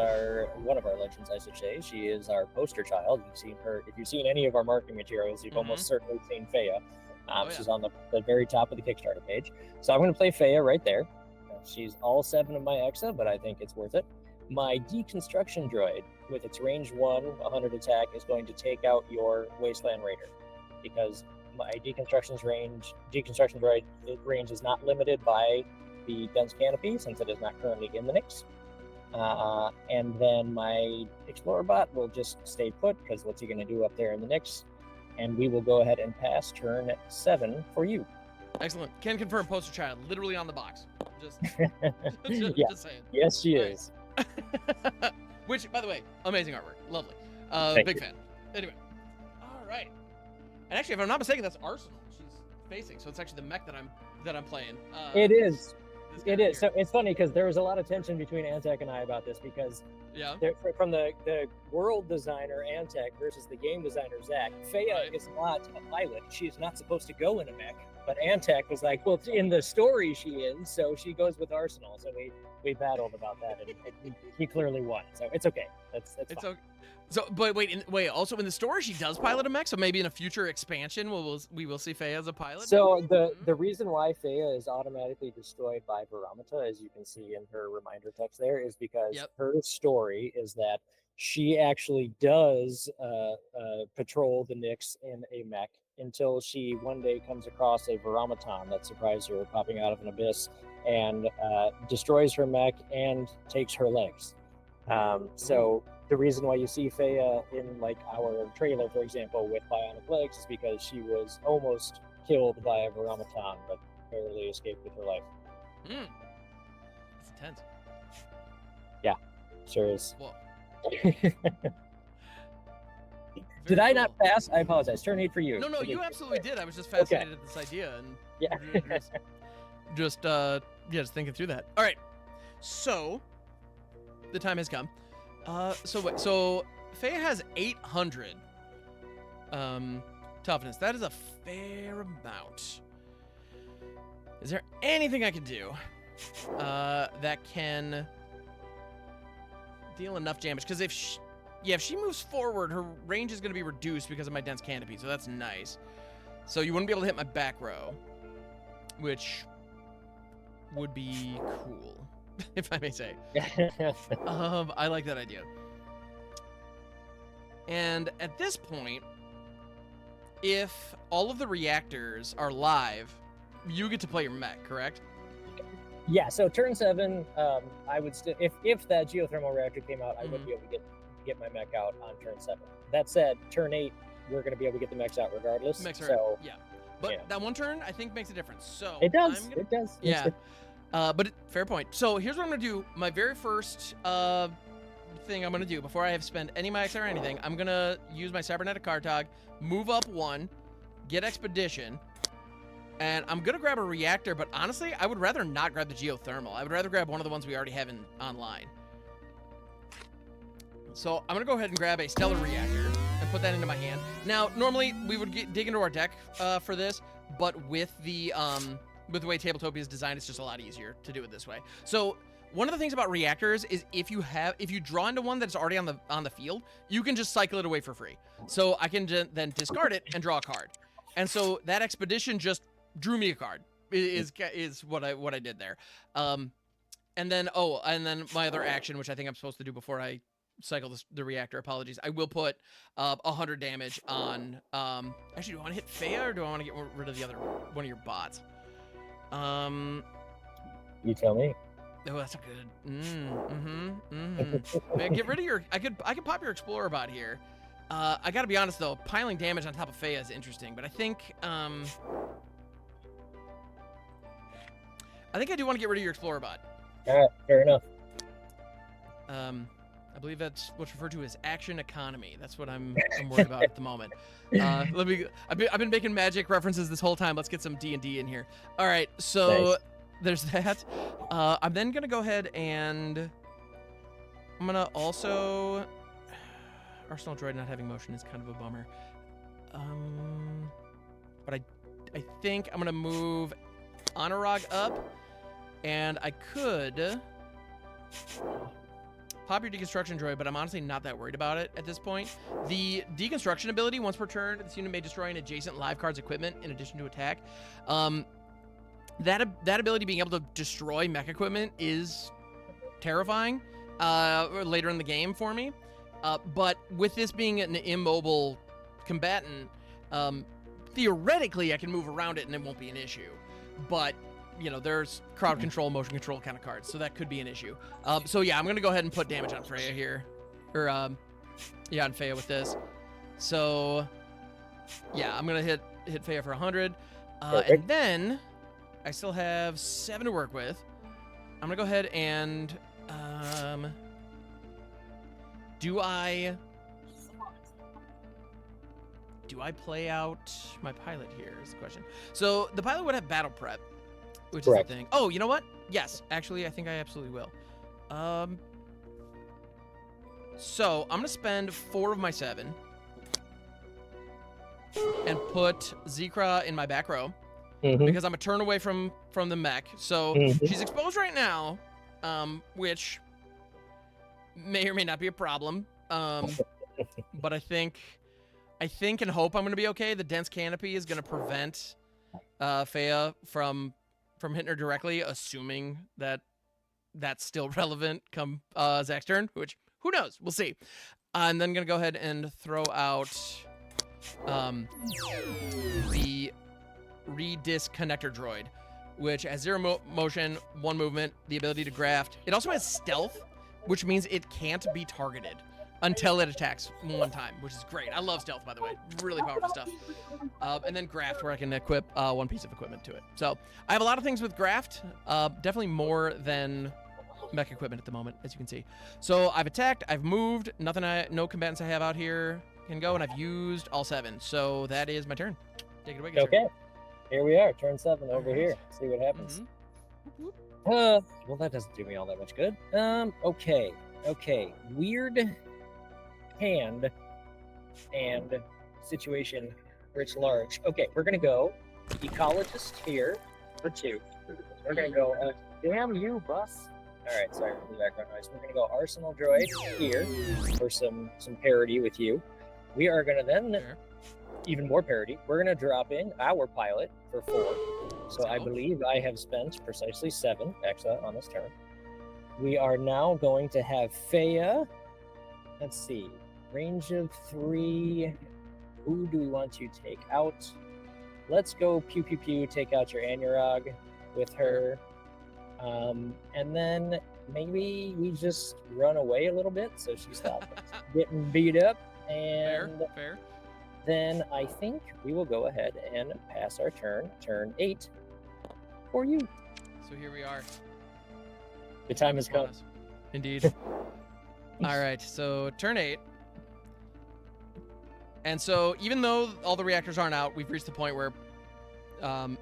one of our legends, I should say. She is our poster child. You've seen her. If you've seen any of our marketing materials, you've almost certainly seen Faya. She's on the very top of the Kickstarter page. So I'm going to play Faya right there. She's all 7 of my Exa, but I think it's worth it. My Deconstruction Droid, with its range 1, 100 attack, is going to take out your Wasteland Raider, because my Deconstruction Droid range is not limited by the dense canopy, since it is not currently in the Nyx. And then my Explorer bot will just stay put, because what's he going to do up there in the Nyx? And we will go ahead and pass turn 7 for you. Excellent. Can confirm poster child, literally on the box. Just saying. Yes, she is. Which, by the way, amazing artwork. Lovely. Big fan. Anyway. All right. And actually, if I'm not mistaken, that's Arsenal she's facing. So it's actually the mech that I'm playing. It is. It is. So it's funny because there was a lot of tension between Antec and I about this, because from the world designer Antec versus the game designer Zack, Faya is not a pilot. She is not supposed to go in a mech. But Antec was like, well, in the story she is, so she goes with Arsenal. So we battled about that, and he clearly won. So it's okay. That's fine. Okay. So, but wait. Also, in the story, she does pilot a mech. So maybe in a future expansion, we will see Fea as a pilot. So the reason why Fea is automatically destroyed by Baramata, as you can see in her reminder text there, is because her story is that she actually does patrol the Nyx in a mech until she one day comes across a Varamaton that surprises her popping out of an abyss and destroys her mech and takes her legs. So the reason why you see Fea in like our trailer, for example, with bionic legs is because she was almost killed by a Varamaton, but barely escaped with her life. That's intense. Yeah, sure is. Well, did I not pass? I apologize. Turn 8 for you. No, you absolutely did. I was just fascinated at this idea and just thinking through that. All right, so the time has come. So Fea has 800 toughness. That is a fair amount. Is there anything I can do that can deal enough damage? Because if she moves forward, her range is going to be reduced because of my dense canopy, so that's nice. So you wouldn't be able to hit my back row, which would be cool, if I may say. I like that idea. And at this point, if all of the reactors are live, you get to play your mech, correct? Yeah, so turn 7, I would still, if that geothermal reactor came out, I would be able to get my mech out on turn 7. That said, turn 8, we're going to be able to get the mechs out regardless. Yeah. But that one turn, I think, makes a difference. So it does. It does. Yeah. Fair point. So here's what I'm going to do. My very first thing I'm going to do before I have spent any mechs or anything, I'm going to use my cybernetic card tog, move up 1, get expedition, and I'm going to grab a reactor, but honestly, I would rather not grab the geothermal. I would rather grab one of the ones we already have online. So I'm going to go ahead and grab a stellar reactor and put that into my hand. Now, normally we would dig into our deck for this, but with the way Tabletopia is designed, it's just a lot easier to do it this way. So one of the things about reactors is if you draw into one that's already on the field, you can just cycle it away for free. So I can then discard it and draw a card. And so that expedition just drew me a card. Is what I did there. And then my other action, which I think I'm supposed to do before I cycle the reactor. Apologies. I will put 100 damage on. Actually, do I want to hit Fea or do I want to get rid of the other one of your bots? You tell me. Oh, that's a good. Man, get rid of your. I could pop your Explorer bot here. I gotta be honest though, piling damage on top of Fea is interesting, but I think I do want to get rid of your Explorer bot. All right, fair enough. I believe that's what's referred to as action economy. That's what I'm worried about at the moment. I've been making Magic references this whole time. Let's get some D&D in here. All right, so nice. There's that. I'm then gonna go ahead and I'm gonna also Arsenal Droid not having motion is kind of a bummer. But I think I'm gonna move Anurag up, and I could pop your deconstruction droid, but I'm honestly not that worried about it at this point. The deconstruction ability, once per turn, this unit may destroy an adjacent live card's equipment in addition to attack. That ability being able to destroy mech equipment is terrifying later in the game for me. But with this being an immobile combatant, theoretically I can move around it and it won't be an issue. But you know, there's crowd control, motion control kind of cards, so that could be an issue. So yeah, I'm gonna go ahead and put damage on Freya here, or on Fea with this. So yeah, I'm gonna hit Fea for 100, and then I still have 7 to work with. I'm gonna go ahead and do I play out my pilot here is the question. So the pilot would have battle prep, which Correct. is the thing. Oh, you know what? Yes, actually, I think I absolutely will. So I'm gonna spend 4 of my 7 and put Zekra in my back row. because I'm a turn away from the mech. So she's exposed right now, which may or may not be a problem. But I think and hope I'm going to be okay. The dense canopy is going to prevent Fea from hitting her directly, assuming that that's still relevant come Zach's turn, which who knows? We'll see. I'm then going to go ahead and throw out the Redisc Connector Droid, which has 0 motion, 1 movement, the ability to graft. It also has stealth, which means it can't be targeted until it attacks 1 time, which is great. I love stealth, by the way. Really powerful stuff. And then graft, where I can equip 1 piece of equipment to it. So I have a lot of things with graft, definitely more than mech equipment at the moment, as you can see. So I've attacked, I've moved, no combatants I have out here can go, and I've used all 7. So that is my turn. Take it away, guys. Okay. Here we are, turn 7 over here. See what happens. Well, that doesn't do me all that much good. Okay. Weird hand and situation writ large. Okay, we're gonna go ecologist here for 2. We're gonna go damn you, bus. Alright, sorry for the background noise. We're gonna go arsenal droid here for some parity with you. We are gonna then even more parity. We're gonna drop in our pilot for 4. So I believe I have spent precisely 7 extra on this turn. We are now going to have Fea. Let's see. Range of 3. Who do we want to take out? Let's go pew pew pew, take out your Anurag with her. And then maybe we just run away a little bit so she stops getting beat up. And fair. Then I think we will go ahead and pass our turn 8 for you. So here we are. The time has come. Indeed. All right, so turn 8. And so even though all the reactors aren't out, we've reached the point where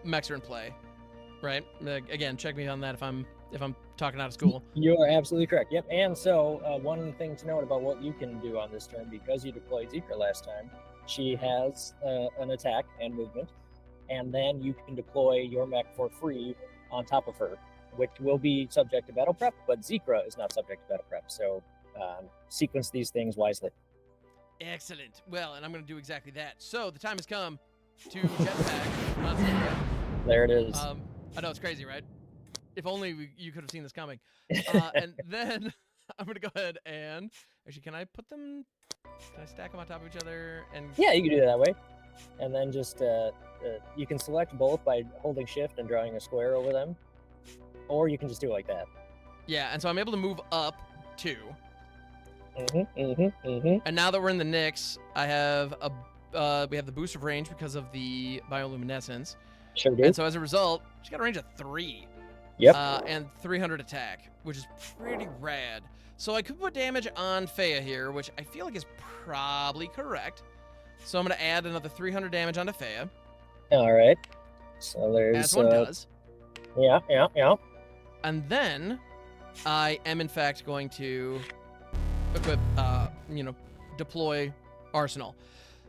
mechs are in play, right? Again, check me on that if I'm talking out of school. You are absolutely correct. Yep. And so one thing to note about what you can do on this turn, because you deployed Zika last time, she has an attack and movement, and then you can deploy your mech for free on top of her, which will be subject to battle prep, but Zekra is not subject to battle prep. So sequence these things wisely. Excellent. Well, and I'm going to do exactly that. So the time has come to jetpack on Zekra. There it is. I know, it's crazy, right? If only you could have seen this coming. And then I'm going to go ahead and... Actually, can I stack them on top of each other? And yeah, you can do it that way. And then just, you can select both by holding shift and drawing a square over them. Or you can just do it like that. Yeah, and so I'm able to move up 2. And now that we're in the Nyx, I have we have the boost of range because of the bioluminescence. Sure do. And so as a result, she's got a range of 3. Yep. And 300 attack, which is pretty rad. So I could put damage on Fea here, which I feel like is probably correct. So I'm going to add another 300 damage onto Fea. All right. So there's... As one does. Yeah. And then I am, in fact, going to equip, deploy Arsenal.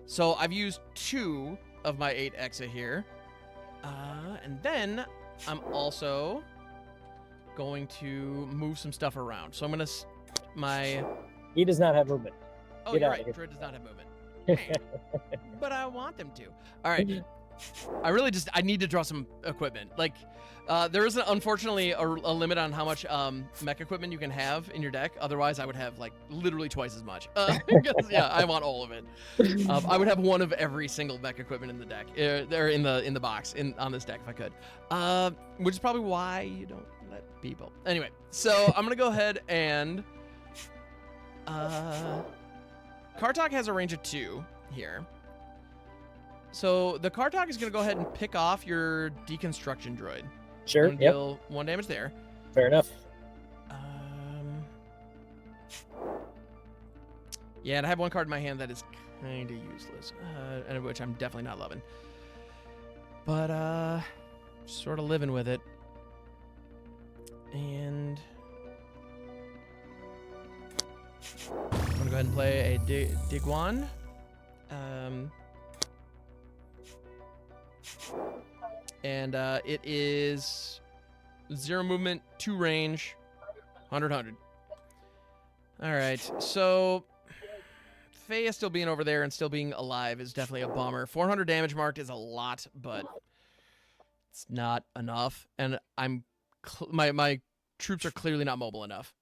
So I've used 2 of my 8 Exa here. And then I'm also going to move some stuff around. So I'm going to... He does not have movement. Oh, you're right. Droid does not have movement. But I want them to. All right. I need to draw some equipment. Like, there is unfortunately a limit on how much mech equipment you can have in your deck. Otherwise, I would have like literally twice as much. Because, yeah, I want all of it. I would have 1 of every single mech equipment in the deck, or in the box on this deck if I could. Which is probably why you don't let people. Anyway, so I'm gonna go ahead and Kartok has a range of 2 here. So the Kartok is going to go ahead and pick off your deconstruction droid. Sure. Yep. Deal 1 damage there. Fair enough. Yeah, and I have 1 card in my hand that is kind of useless, and which I'm definitely not loving. But sort of living with it. And I'm gonna go ahead and play a Diguan. And it is 0 movement, 2 range, 100. All right, so Faya still being over there and still being alive is definitely a bummer. 400 damage marked is a lot, but it's not enough. And I'm my troops are clearly not mobile enough.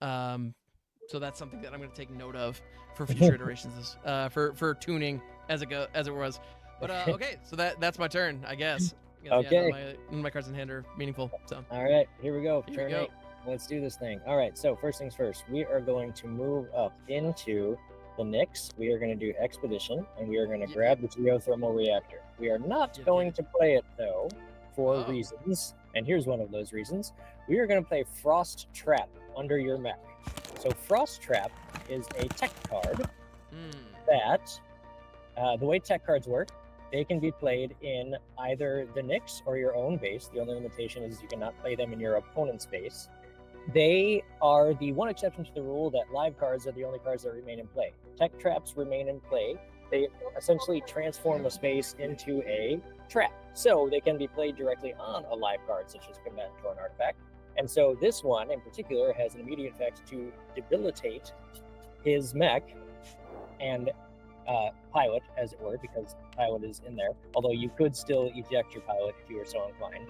So that's something that I'm going to take note of for future iterations. For tuning as it was. But okay, so that's my turn, I guess. Okay. Yeah, my cards in hand are meaningful. So. All right, here we go. Here Turn we go. 8. Let's do this thing. All right, so first things first, we are going to move up into the Nyx. We are going to do Expedition, and we are going to grab the geothermal reactor. We are not going to play it, though, for reasons. And here's one of those reasons. We are going to play Frost Trap under your mech. So Frost Trap is a tech card that, the way tech cards work, they can be played in either the Nyx or your own base. The only limitation is you cannot play them in your opponent's base. They are the one exception to the rule that live cards are the only cards that remain in play. Tech traps remain in play. They essentially transform a space into a trap. So they can be played directly on a live card, such as Combatant or an Artifact. And so this one in particular has an immediate effect to debilitate his mech and pilot, as it were, because pilot is in there. Although you could still eject your pilot if you were so inclined.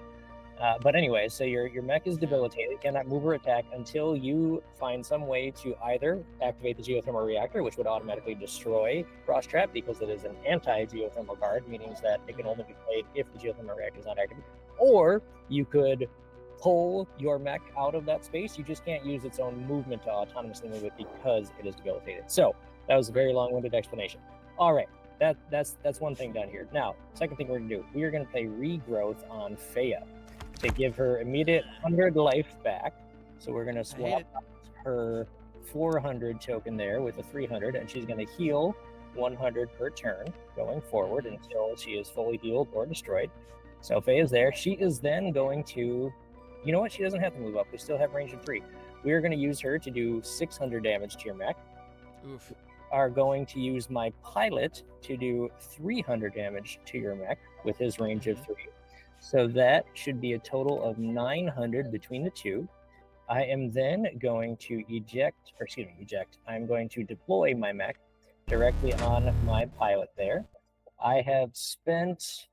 But anyway, so your mech is debilitated, cannot move or attack until you find some way to either activate the geothermal reactor, which would automatically destroy Frost Trap because it is an anti-geothermal card, meaning that it can only be played if the geothermal reactor is not active, or you could pull your mech out of that space. You just can't use its own movement to autonomously move it because it is debilitated. So that was a very long-winded explanation. All right, that's one thing done here. Now, second thing we're gonna do, we are gonna play Regrowth on Faya to give her immediate 100 life back. So we're gonna swap her 400 token there with a 300, and she's gonna heal 100 per turn going forward until she is fully healed or destroyed. So Faye is there. She is then going to, you know what? She doesn't have to move up. We still have range of 3. We are going to use her to do 600 damage to your mech. Oof. Are going to use my pilot to do 300 damage to your mech with his range of 3. So that should be a total of 900 between the two. I am then going to eject. I'm going to deploy my mech directly on my pilot there. I have spent,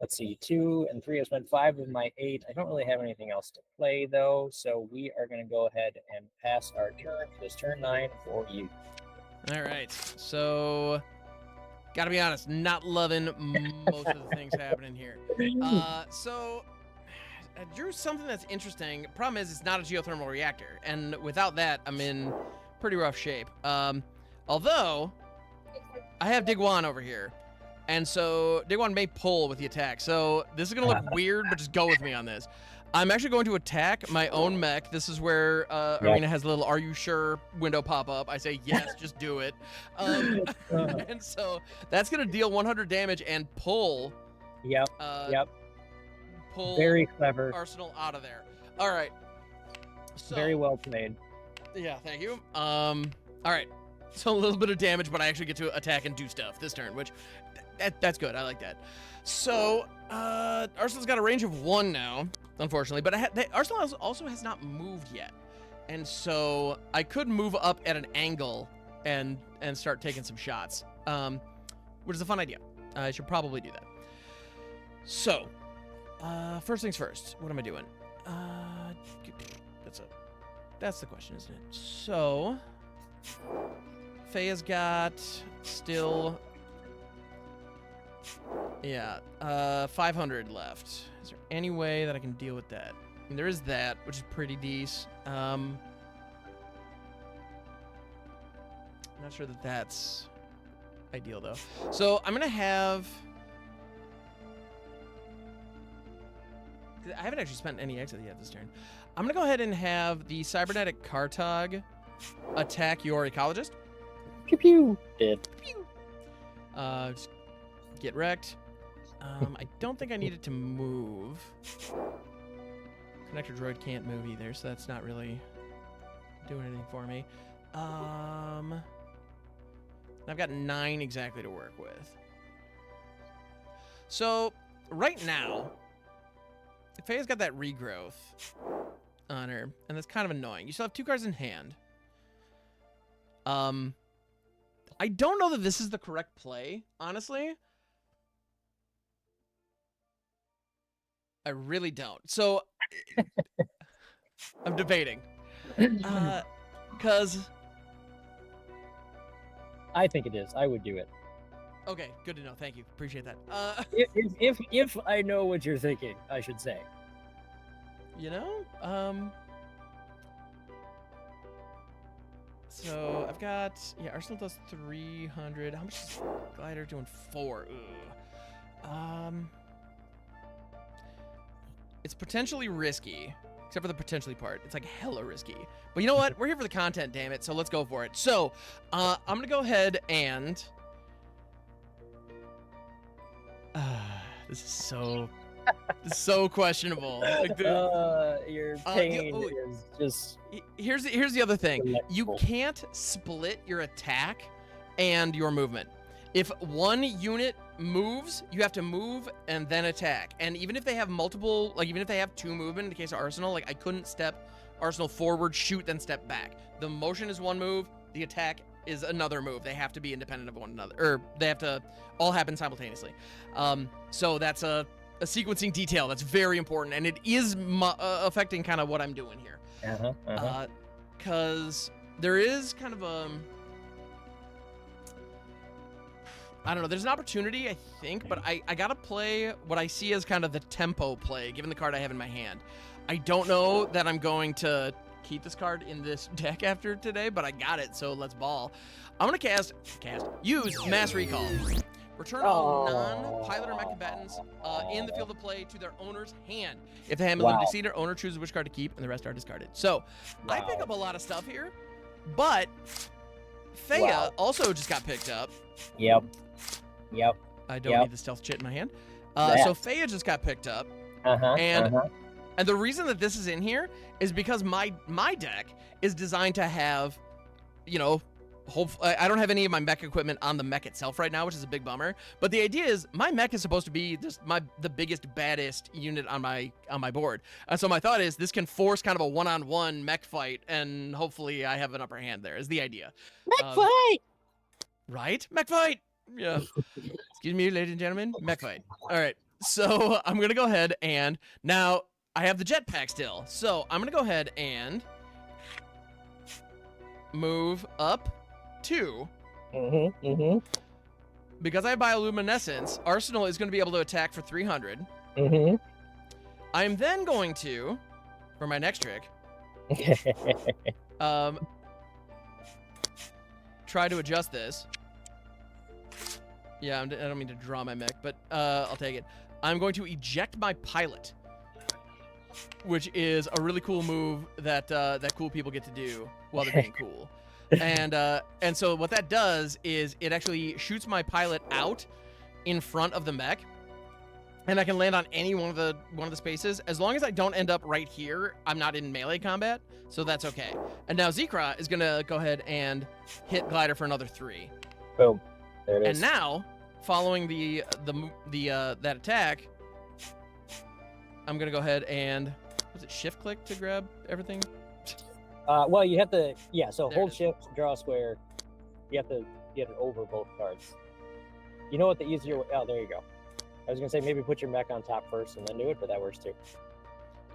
let's see, 2 and 3. I've spent 5 of my 8. I don't really have anything else to play, though, so we are going to go ahead and pass our turn. This turn 9 for you. All right, so gotta be honest, not loving most of the things happening here. So I drew something that's interesting. Problem is, it's not a geothermal reactor, and without that, I'm in pretty rough shape. Although I have Digwan over here, and so Digwan may pull with the attack. So this is gonna look weird, but just go with me on this. I'm actually going to attack my own mech. This is where Arena has a little "Are you sure?" window pop up. I say yes, just do it. And so that's gonna deal 100 damage and pull. Yep. Pull. Very clever. Arsenal out of there. All right. So, very well played. Yeah, thank you. All right. So a little bit of damage, but I actually get to attack and do stuff this turn, which that's good. I like that. So Arsenal's got a range of 1 now, unfortunately, but Arsenal also has not moved yet, and so I could move up at an angle and start taking some shots, which is a fun idea. I should probably do that. So first things first. What am I doing? That's the question, isn't it? So Faye's got still 500 left. Is there any way that I can deal with that? I mean, there is that, which is pretty decent. I'm not sure that that's ideal, though. So I'm going to have... I haven't actually spent any exit yet this turn. I'm going to go ahead and have the Cybernetic Cartog attack your Ecologist. Pew pew. Dead. Pew. Just get wrecked. I don't think I needed to move. Connector Droid can't move either, so that's not really doing anything for me. I've got 9 exactly to work with. So right now, Faye's got that regrowth on her, and that's kind of annoying. You still have 2 cards in hand. I don't know that this is the correct play, honestly. I really don't. So, I'm debating. Because... I think it is. I would do it. Okay, good to know. Thank you. Appreciate that. If I know what you're thinking, I should say. You know, so I've got, yeah, Arsenal does 300. How much is Glider doing? 4. Ugh. It's potentially risky, except for the potentially part. It's like hella risky. But you know what? We're here for the content, damn it. So let's go for it. So, I'm gonna go ahead and this is so questionable. Like your pain is just. Here's the other thing. You can't split your attack and your movement. If one unit moves, you have to move and then attack. And even if they have multiple, like even if they have 2 movement in the case of Arsenal, like I couldn't step Arsenal forward, shoot, then step back. The motion is one move. The attack is another move. They have to be independent of one another, or they have to all happen simultaneously. So that's a sequencing detail that's very important, and it is affecting kind of what I'm doing here. Because there is kind of a, I don't know, there's an opportunity, I think, but I gotta play what I see as kind of the tempo play, given the card I have in my hand. I don't know that I'm going to keep this card in this deck after today, but I got it, so let's ball. I'm gonna use Mass Recall. Return all non-pilot or mech combatants in the field of play to their owner's hand. If they have been defeated, owner chooses which card to keep, and the rest are discarded. So, I pick up a lot of stuff here, but Faya also just got picked up. Yep. I don't need the stealth chit in my hand. So Faya just got picked up, and the reason that this is in here is because my deck is designed to have, you know, I don't have any of my mech equipment on the mech itself right now, which is a big bummer. But the idea is my mech is supposed to be just the biggest, baddest unit on my board. And so my thought is this can force kind of a one-on-one mech fight, and hopefully I have an upper hand there. Is the idea? Mech fight, right? Mech fight. Yeah. Excuse me, ladies and gentlemen. Mech fight. All right. So I'm gonna go ahead and now I have the jetpack still. So I'm gonna go ahead and move up 2. Because I have bioluminescence, Arsenal is going to be able to attack for 300. I'm then going to, for my next trick, try to adjust this. Yeah, I don't mean to draw my mech, but I'll take it. I'm going to eject my pilot, which is a really cool move that cool people get to do while they're being cool. And so what that does is it actually shoots my pilot out in front of the mech, and I can land on any one of the spaces as long as I don't end up right here. I'm not in melee combat, so that's okay. And now Zekra is gonna go ahead and hit Glider for another 3. Boom. There it is. And now, following that attack, I'm gonna go ahead and was it shift click to grab everything? Well, you have to, so There hold shift, draw a square. You have to get it over both cards. You know what the easier way, there you go. I was going to say maybe put your mech on top first and then do it, but that works too.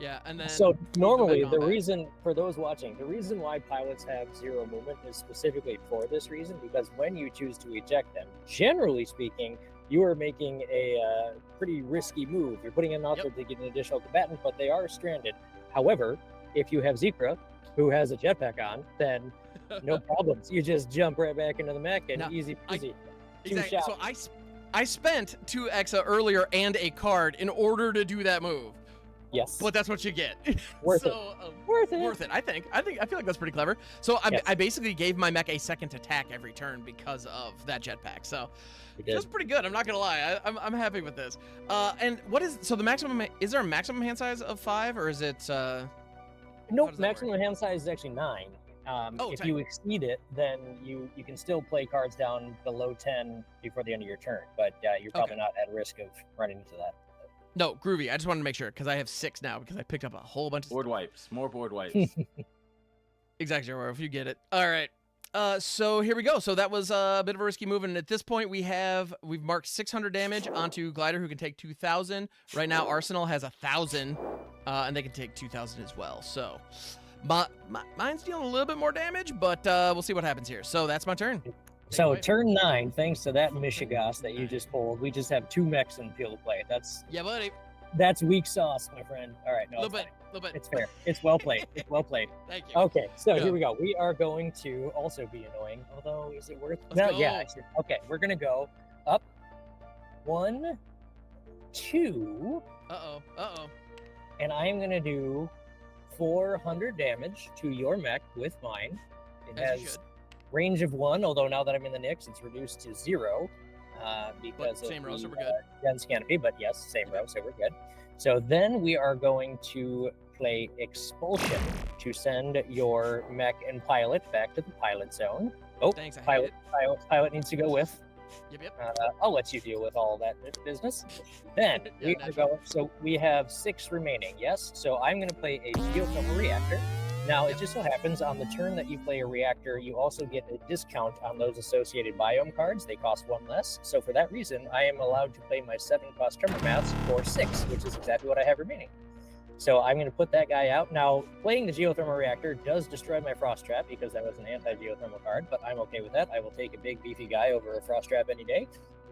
Yeah, and then... So normally, the reason, for those watching, the reason why pilots have 0 movement is specifically for this reason, because when you choose to eject them, generally speaking, you are making a pretty risky move. You're putting in an offer to get an additional combatant, but they are stranded. However, if you have Zekra, who has a jetpack on, then no problems. You just jump right back into the mech and easy peasy. Exactly. So I spent 2 Exa earlier and a card in order to do that move. Yes. But that's what you get. Worth it. Worth it. I feel like that's pretty clever. So I basically gave my mech a second attack every turn because of that jetpack. So that's pretty good. I'm not gonna lie. I'm happy with this. And what is the maximum? Is there a maximum hand size of 5, or is it? Nope, maximum hand size is actually 9. If you exceed it, then you can still play cards down below 10 before the end of your turn, but you're probably not at risk of running into that. No, Groovy. I just wanted to make sure because I have 6 now because I picked up a whole bunch of Board wipes. More board wipes. Exactly, Zero, if you get it. All right. So here we go. So that was a bit of a risky move, and at this point we've marked 600 damage onto Glider, who can take 2,000. Right now Arsenal has 1,000, and they can take 2,000 as well. So mine's dealing a little bit more damage, but we'll see what happens here. So that's my turn. So turn 9, thanks to that Michigas that you just pulled, we just have 2 mechs in the field of play. Yeah, buddy. That's weak sauce, my friend. All right, no, A little bit. It's fair. It's well played. It's well played. Thank you. Okay, so here we go. We are going to also be annoying, although is it worth? Let's go. Yeah. Okay, we're gonna go up 1, 2. And I'm gonna do 400 damage to your mech with mine. It has range of 1, although now that I'm in the Nyx, it's reduced to 0. Because same row, so we're good. Dense canopy, but yes, same row, so we're good. So then we are going to play Expulsion to send your mech and pilot back to the pilot zone. Oh, thanks. Pilot needs to go with. Yep. I'll let you deal with all that business. Then we are going. So we have 6 remaining. Yes. So I'm going to play a geothermal reactor. Now, it just so happens on the turn that you play a reactor, you also get a discount on those associated biome cards. They cost 1 less. So for that reason, I am allowed to play my 7-cost Tremor Mass for 6, which is exactly what I have remaining. So I'm going to put that guy out. Now, playing the geothermal reactor does destroy my Frost Trap because that was an anti-geothermal card, but I'm okay with that. I will take a big beefy guy over a Frost Trap any day.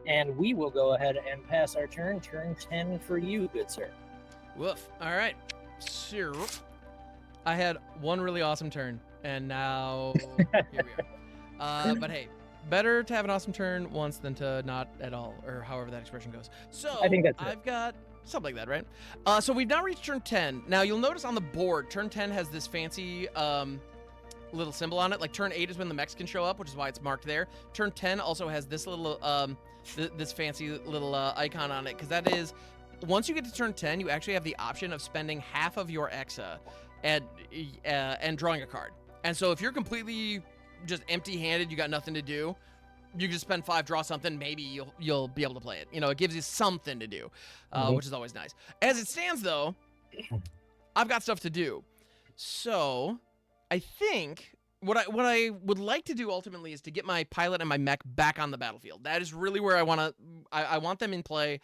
And we will go ahead and pass our turn. Turn 10 for you, good sir. Woof. All right. Sure. I had one really awesome turn, and now here we are. But hey, better to have an awesome turn once than to not at all, or however that expression goes. So I think that's I've got something like that, right? So we've now reached turn 10. Now you'll notice on the board, turn 10 has this fancy little symbol on it. Like turn 8 is when the mechs can show up, which is why it's marked there. Turn 10 also has this little this fancy little icon on it, because that is, once you get to turn 10, you actually have the option of spending half of your Exa and drawing a card. And so if you're completely just empty-handed, you got nothing to do, you can spend 5, draw something, maybe you'll be able to play it. You know, it gives you something to do, which is always nice. As it stands, though, I've got stuff to do. So I think what I would like to do ultimately is to get my pilot and my mech back on the battlefield. That is really where I want them in play,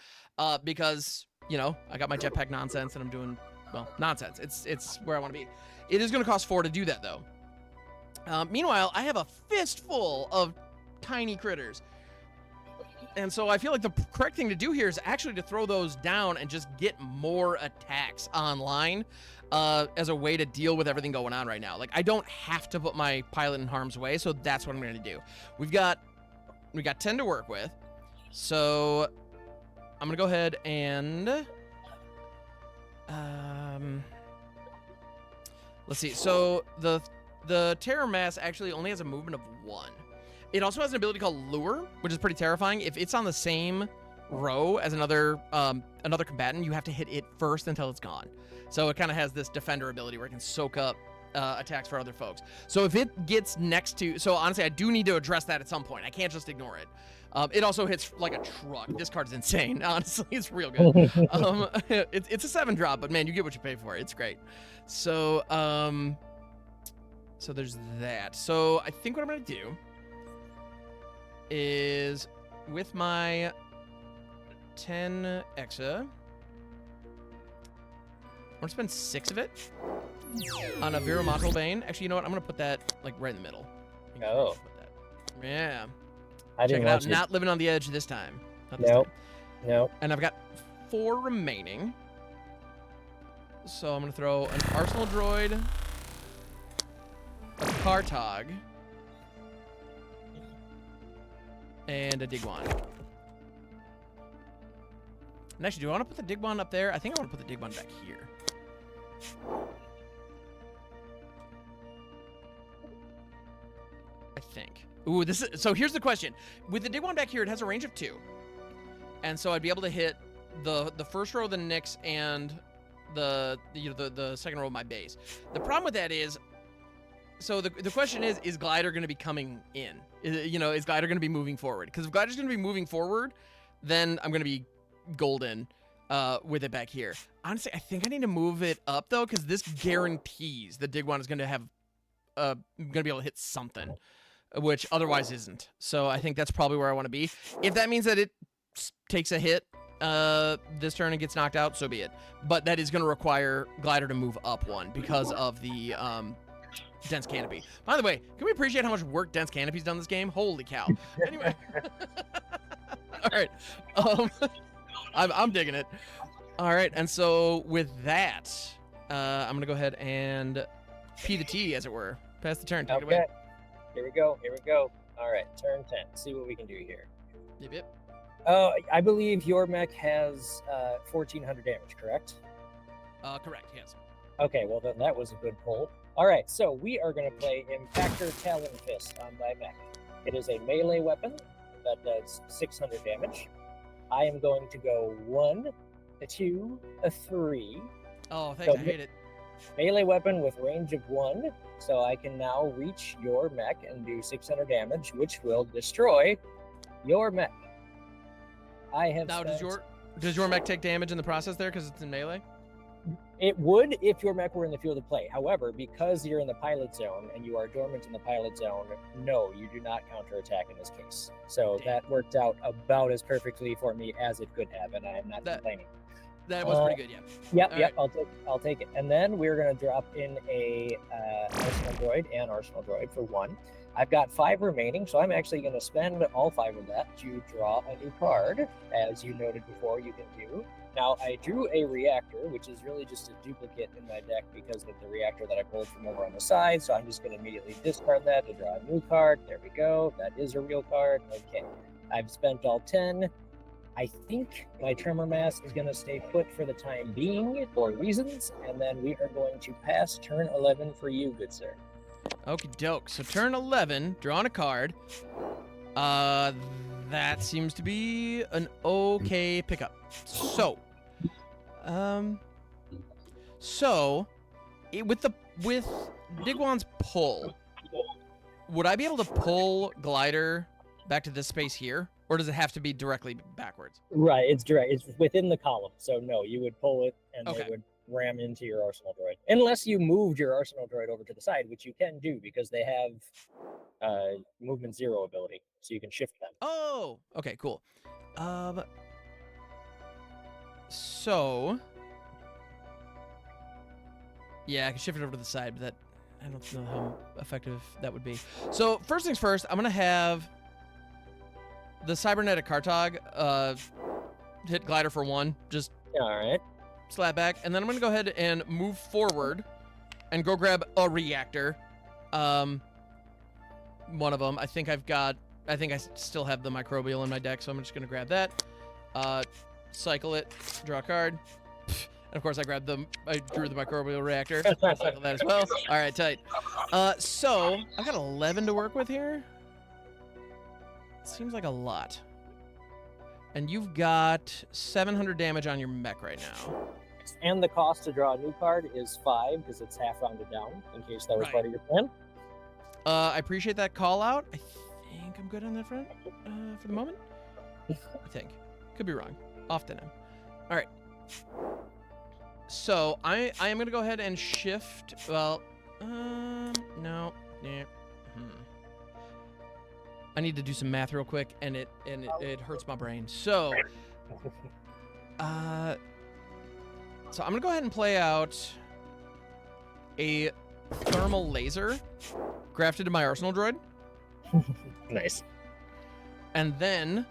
because, you know, I got my jetpack nonsense and I'm doing, well, nonsense. It's where I want to be. It is going to cost 4 to do that, though. Meanwhile, I have a fistful of tiny critters. And so I feel like the correct thing to do here is actually to throw those down and just get more attacks online as a way to deal with everything going on right now. Like, I don't have to put my pilot in harm's way, so that's what I'm going to do. We got 10 to work with. So I'm going to go ahead and let's see. So the Terror Mass actually only has a movement of 1. It also has an ability called Lure, which is pretty terrifying. If it's on the same row as another combatant, you have to hit it first until it's gone. So it kind of has this defender ability where it can soak up attacks for other folks. So if it gets next to, so honestly, I do need to address that at some point. I can't just ignore it. It also hits like a truck. This card's insane. Honestly, it's real good. It's a 7-drop, but man, you get what you pay for. It's great. So so there's that. So I think what I'm gonna do is, with my 10 Exa, I'm gonna spend 6 of it on a Viromatal Bane. Actually, you know what? I'm gonna put that like right in the middle. Oh. Yeah. I Check didn't it out. want Not living on the edge this time. Nope. Nope. And I've got 4 remaining. So I'm gonna throw an Arsenal Droid, a Kartog, and a Digwan. And actually, do I want to put the Digwan up there? I think I want to put the Digwan back here. I think. Ooh, this is, so here's the question. With the Digwan back here, it has a range of 2. And so I'd be able to hit the first row of the Nyx and the second row of my base. The problem with that is, so the question is Glider going to be coming in? Is Glider going to be moving forward? Because if Glider's going to be moving forward, then I'm going to be golden. with it back here. Honestly, I think I need to move it up though, because this guarantees the Digwan is going to have going to be able to hit something, which otherwise isn't. So I think that's probably where I want to be. If that means that it takes a hit this turn and gets knocked out, so be it. But that is going to require Glider to move up one because of the dense canopy. By the way, can we appreciate how much work dense canopy's done this game? Holy cow. Anyway. All right. I'm digging it. All right, and so with that, I'm going to go ahead and P the T, as it were. Pass the turn. Take it away. Here we go. Here we go. All right, turn 10. See what we can do here. Yep, yep. I believe your mech has 1,400 damage, correct? Correct, yes. Okay, well then that was a good pull. All right, so we are going to play Impactor Talon Fist on my mech. It is a melee weapon that does 600 damage. I am going to go 1, a 2, a 3. Oh, thanks. So I hate it. Melee weapon with range of 1, so I can now reach your mech and do 600 damage, which will destroy your mech. I have. Now, does your mech take damage in the process there because it's in melee? It would if your mech were in the field of play. However, because you're in the pilot zone and you are dormant in the pilot zone, no, you do not counterattack in this case. So that worked out about as perfectly for me as it could have, and I am not complaining. That was pretty good, yeah. Yep. Right. I'll take it. And then we're gonna drop in a Arsenal Droid and Arsenal Droid for 1. I've got 5 remaining, so I'm actually going to spend all 5 of that to draw a new card, as you noted before you can do. Now, I drew a reactor, which is really just a duplicate in my deck because of the reactor that I pulled from over on the side, so I'm just going to immediately discard that to draw a new card. There we go. That is a real card. Okay. I've spent all 10. I think my Tremor Mass is going to stay put for the time being for reasons, and then we are going to pass turn 11 for you, good sir. Okie doke. So turn 11, drawing a card. That seems to be an okay pickup. So, with Digwan's pull, would I be able to pull Glider back to this space here, or does it have to be directly backwards? Right, it's direct. It's within the column, so no, you would pull it, and it would ram into your Arsenal Droid. Unless you moved your Arsenal Droid over to the side, which you can do because they have movement 0 ability, so you can shift them. Oh, okay, cool. So, yeah, I can shift it over to the side, but that, I don't know how effective that would be. So, first things first, I'm going to have the Cybernetic Cartog hit Glider for 1, just all right. Slap back, and then I'm going to go ahead and move forward and go grab a reactor. One of them. I think I still have the microbial in my deck, so I'm just going to grab that. Cycle it, draw a card. And of course, I drew the microbial reactor. Cycle that as well. All right, tight. So I've got 11 to work with here. Seems like a lot. And you've got 700 damage on your mech right now. And the cost to draw a new card is 5 because it's half rounded down, in case that was part of your plan. I appreciate that call out. I think I'm good on that front for the moment. I think. Could be wrong. Often am. All right. So I am going to go ahead and shift. Well, no. Yeah. I need to do some math real quick, and it hurts my brain. So, I'm gonna go ahead and play out a thermal laser grafted to my Arsenal Droid. Nice. And then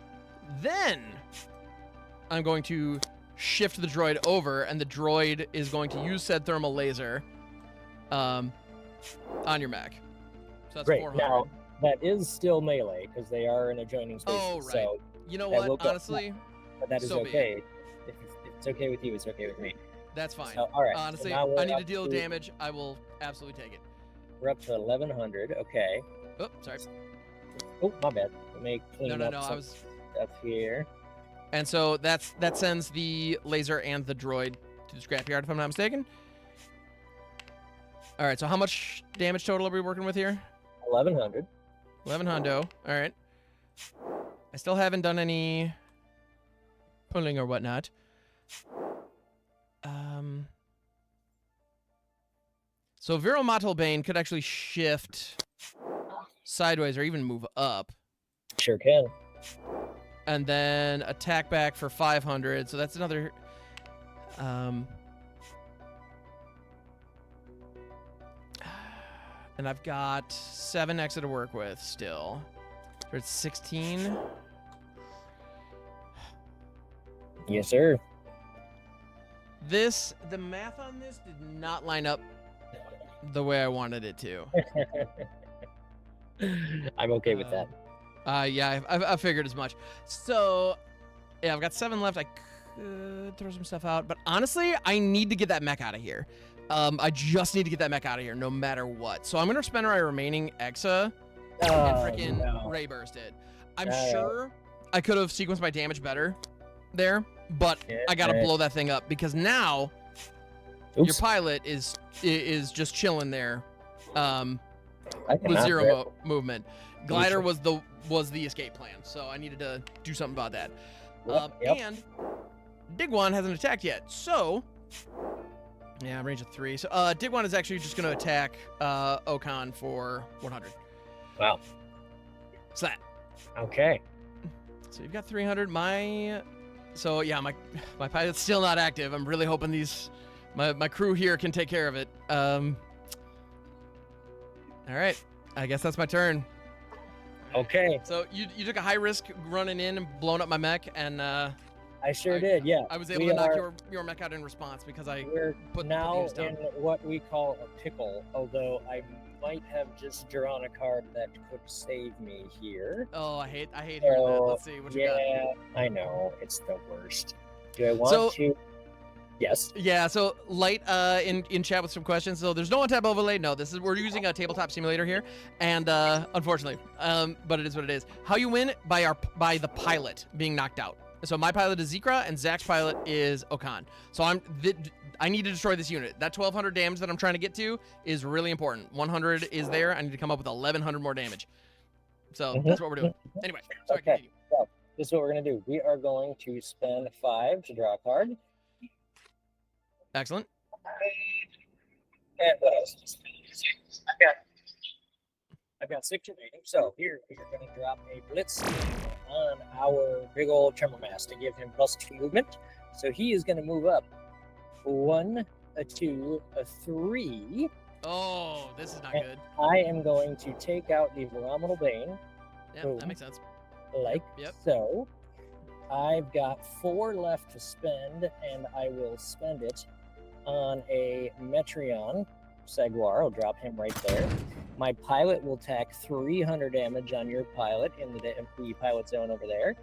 I'm going to shift the droid over, and the droid is going to use said thermal laser on your mech. So that's great. 400. Now, that is still melee because they are in adjoining spaces. Oh, right. So you know what? Honestly, but that is so okay. If it's okay with you, it's okay with me. That's fine. So, all right. Honestly, so I need to deal damage. I will absolutely take it. We're up to 1100. Okay. Oh, sorry. Oh, my bad. Let me clean up I was stuff here. And so that sends the laser and the droid to the scrapyard, if I'm not mistaken. All right. So how much damage total are we working with here? 1100. 11 hundo. All right. I still haven't done any pulling or whatnot. So Viromatal Bane could actually shift sideways or even move up. Sure can. And then attack back for 500. So that's another... and I've got 7 Exa to work with still. So it's 16. Yes, sir. The math on this did not line up the way I wanted it to. I'm okay with that. Yeah, I figured as much. So, yeah, I've got 7 left. I could throw some stuff out, but honestly, I need to get that mech out of here. I just need to get that mech out of here, no matter what. So I'm gonna spend my remaining Exa and freaking Ray Burst it. I'm sure I could have sequenced my damage better there, but I gotta blow that thing up because now your pilot is just chilling there, with 0 movement. Glider was the escape plan, so I needed to do something about that. And Digwan hasn't attacked yet, so yeah, range of 3. So Digwan is actually just gonna attack Okan for 100. Wow. So that. Okay. So you've got 300. So yeah, my pilot's still not active. I'm really hoping my crew here can take care of it. All right, I guess that's my turn. Okay. So you took a high risk running in and blowing up my mech, and I sure did. Yeah. I was able to knock your mech out in response because we're now in what we call a pickle. Although I might have just drawn a card that could save me here. Oh, I hate hearing that. Let's see what you got. Yeah, I know it's the worst. Do I want to? Yes. Yeah. So Light in chat with some questions. So there's no on-tap overlay. No, we're using a tabletop simulator here, and unfortunately, but it is what it is. How you win by the pilot being knocked out. So my pilot is Zekra, and Zach's pilot is Okan. So I need to destroy this unit. That 1,200 damage that I'm trying to get to is really important. 100 is there. I need to come up with 1,100 more damage. So that's what we're doing. Anyway, sorry, continue. So this is what we're going to do. We are going to spend 5 to draw a card. Excellent. And what else? I've got 6 remaining. So here we are going to drop a Blitz on our big old Tremor Mass to give him +2 movement. So he is going to move up 1, a 2, a 3. Oh, this is not good. I am going to take out the Barometal Bane. Yeah, that makes sense. Like so. I've got 4 left to spend, and I will spend it on a Metreon Saguar. I'll drop him right there. My pilot will tack 300 damage on your pilot in the pilot zone over there.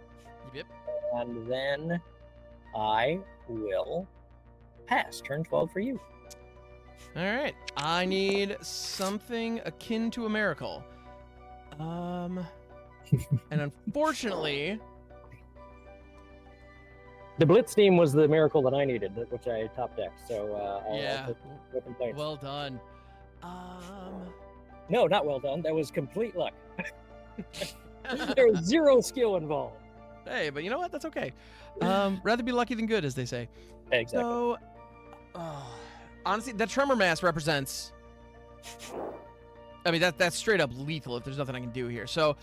Yep. And then I will pass. Turn 12 for you. All right. I need something akin to a miracle. And unfortunately... The Blitz team was the miracle that I needed, which I top decked. So yeah, no complaints. Well done. No, not well done. That was complete luck. There was 0 skill involved. Hey, but you know what? That's okay. Rather be lucky than good, as they say. Exactly. So, honestly, that Tremor Mass represents... I mean, that's straight up lethal if there's nothing I can do here. So,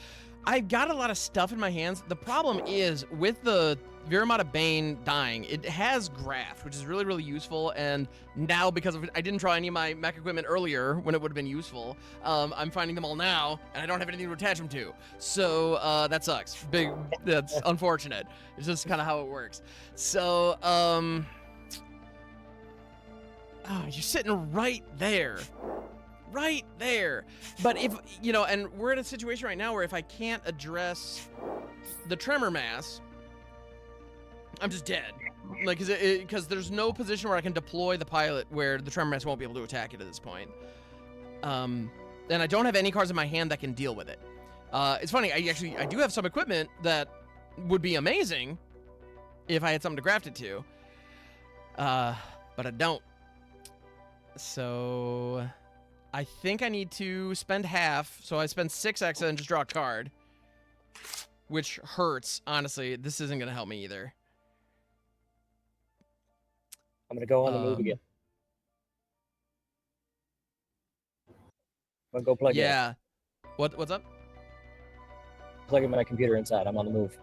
I've got a lot of stuff in my hands. The problem is, with the Viramata Bane dying, it has Graft, which is really, really useful. And now, because I didn't draw any of my mech equipment earlier when it would have been useful, I'm finding them all now, and I don't have anything to attach them to. So that sucks. That's unfortunate. It's just kind of how it works. So, you're sitting right there. Right there. But if, and we're in a situation right now where if I can't address the Tremor Mass, I'm just dead. Like, because there's no position where I can deploy the pilot where the Tremor Mass won't be able to attack it at this point. And I don't have any cards in my hand that can deal with it. It's funny, I do have some equipment that would be amazing if I had something to graft it to. But I don't. So I think I need to spend half. So I spend 6 Exa and just draw a card, which hurts. Honestly, this isn't going to help me either. I'm gonna go on the move again. I'm gonna go plug in. Yeah. What's up? Plugging my computer inside. I'm on the move.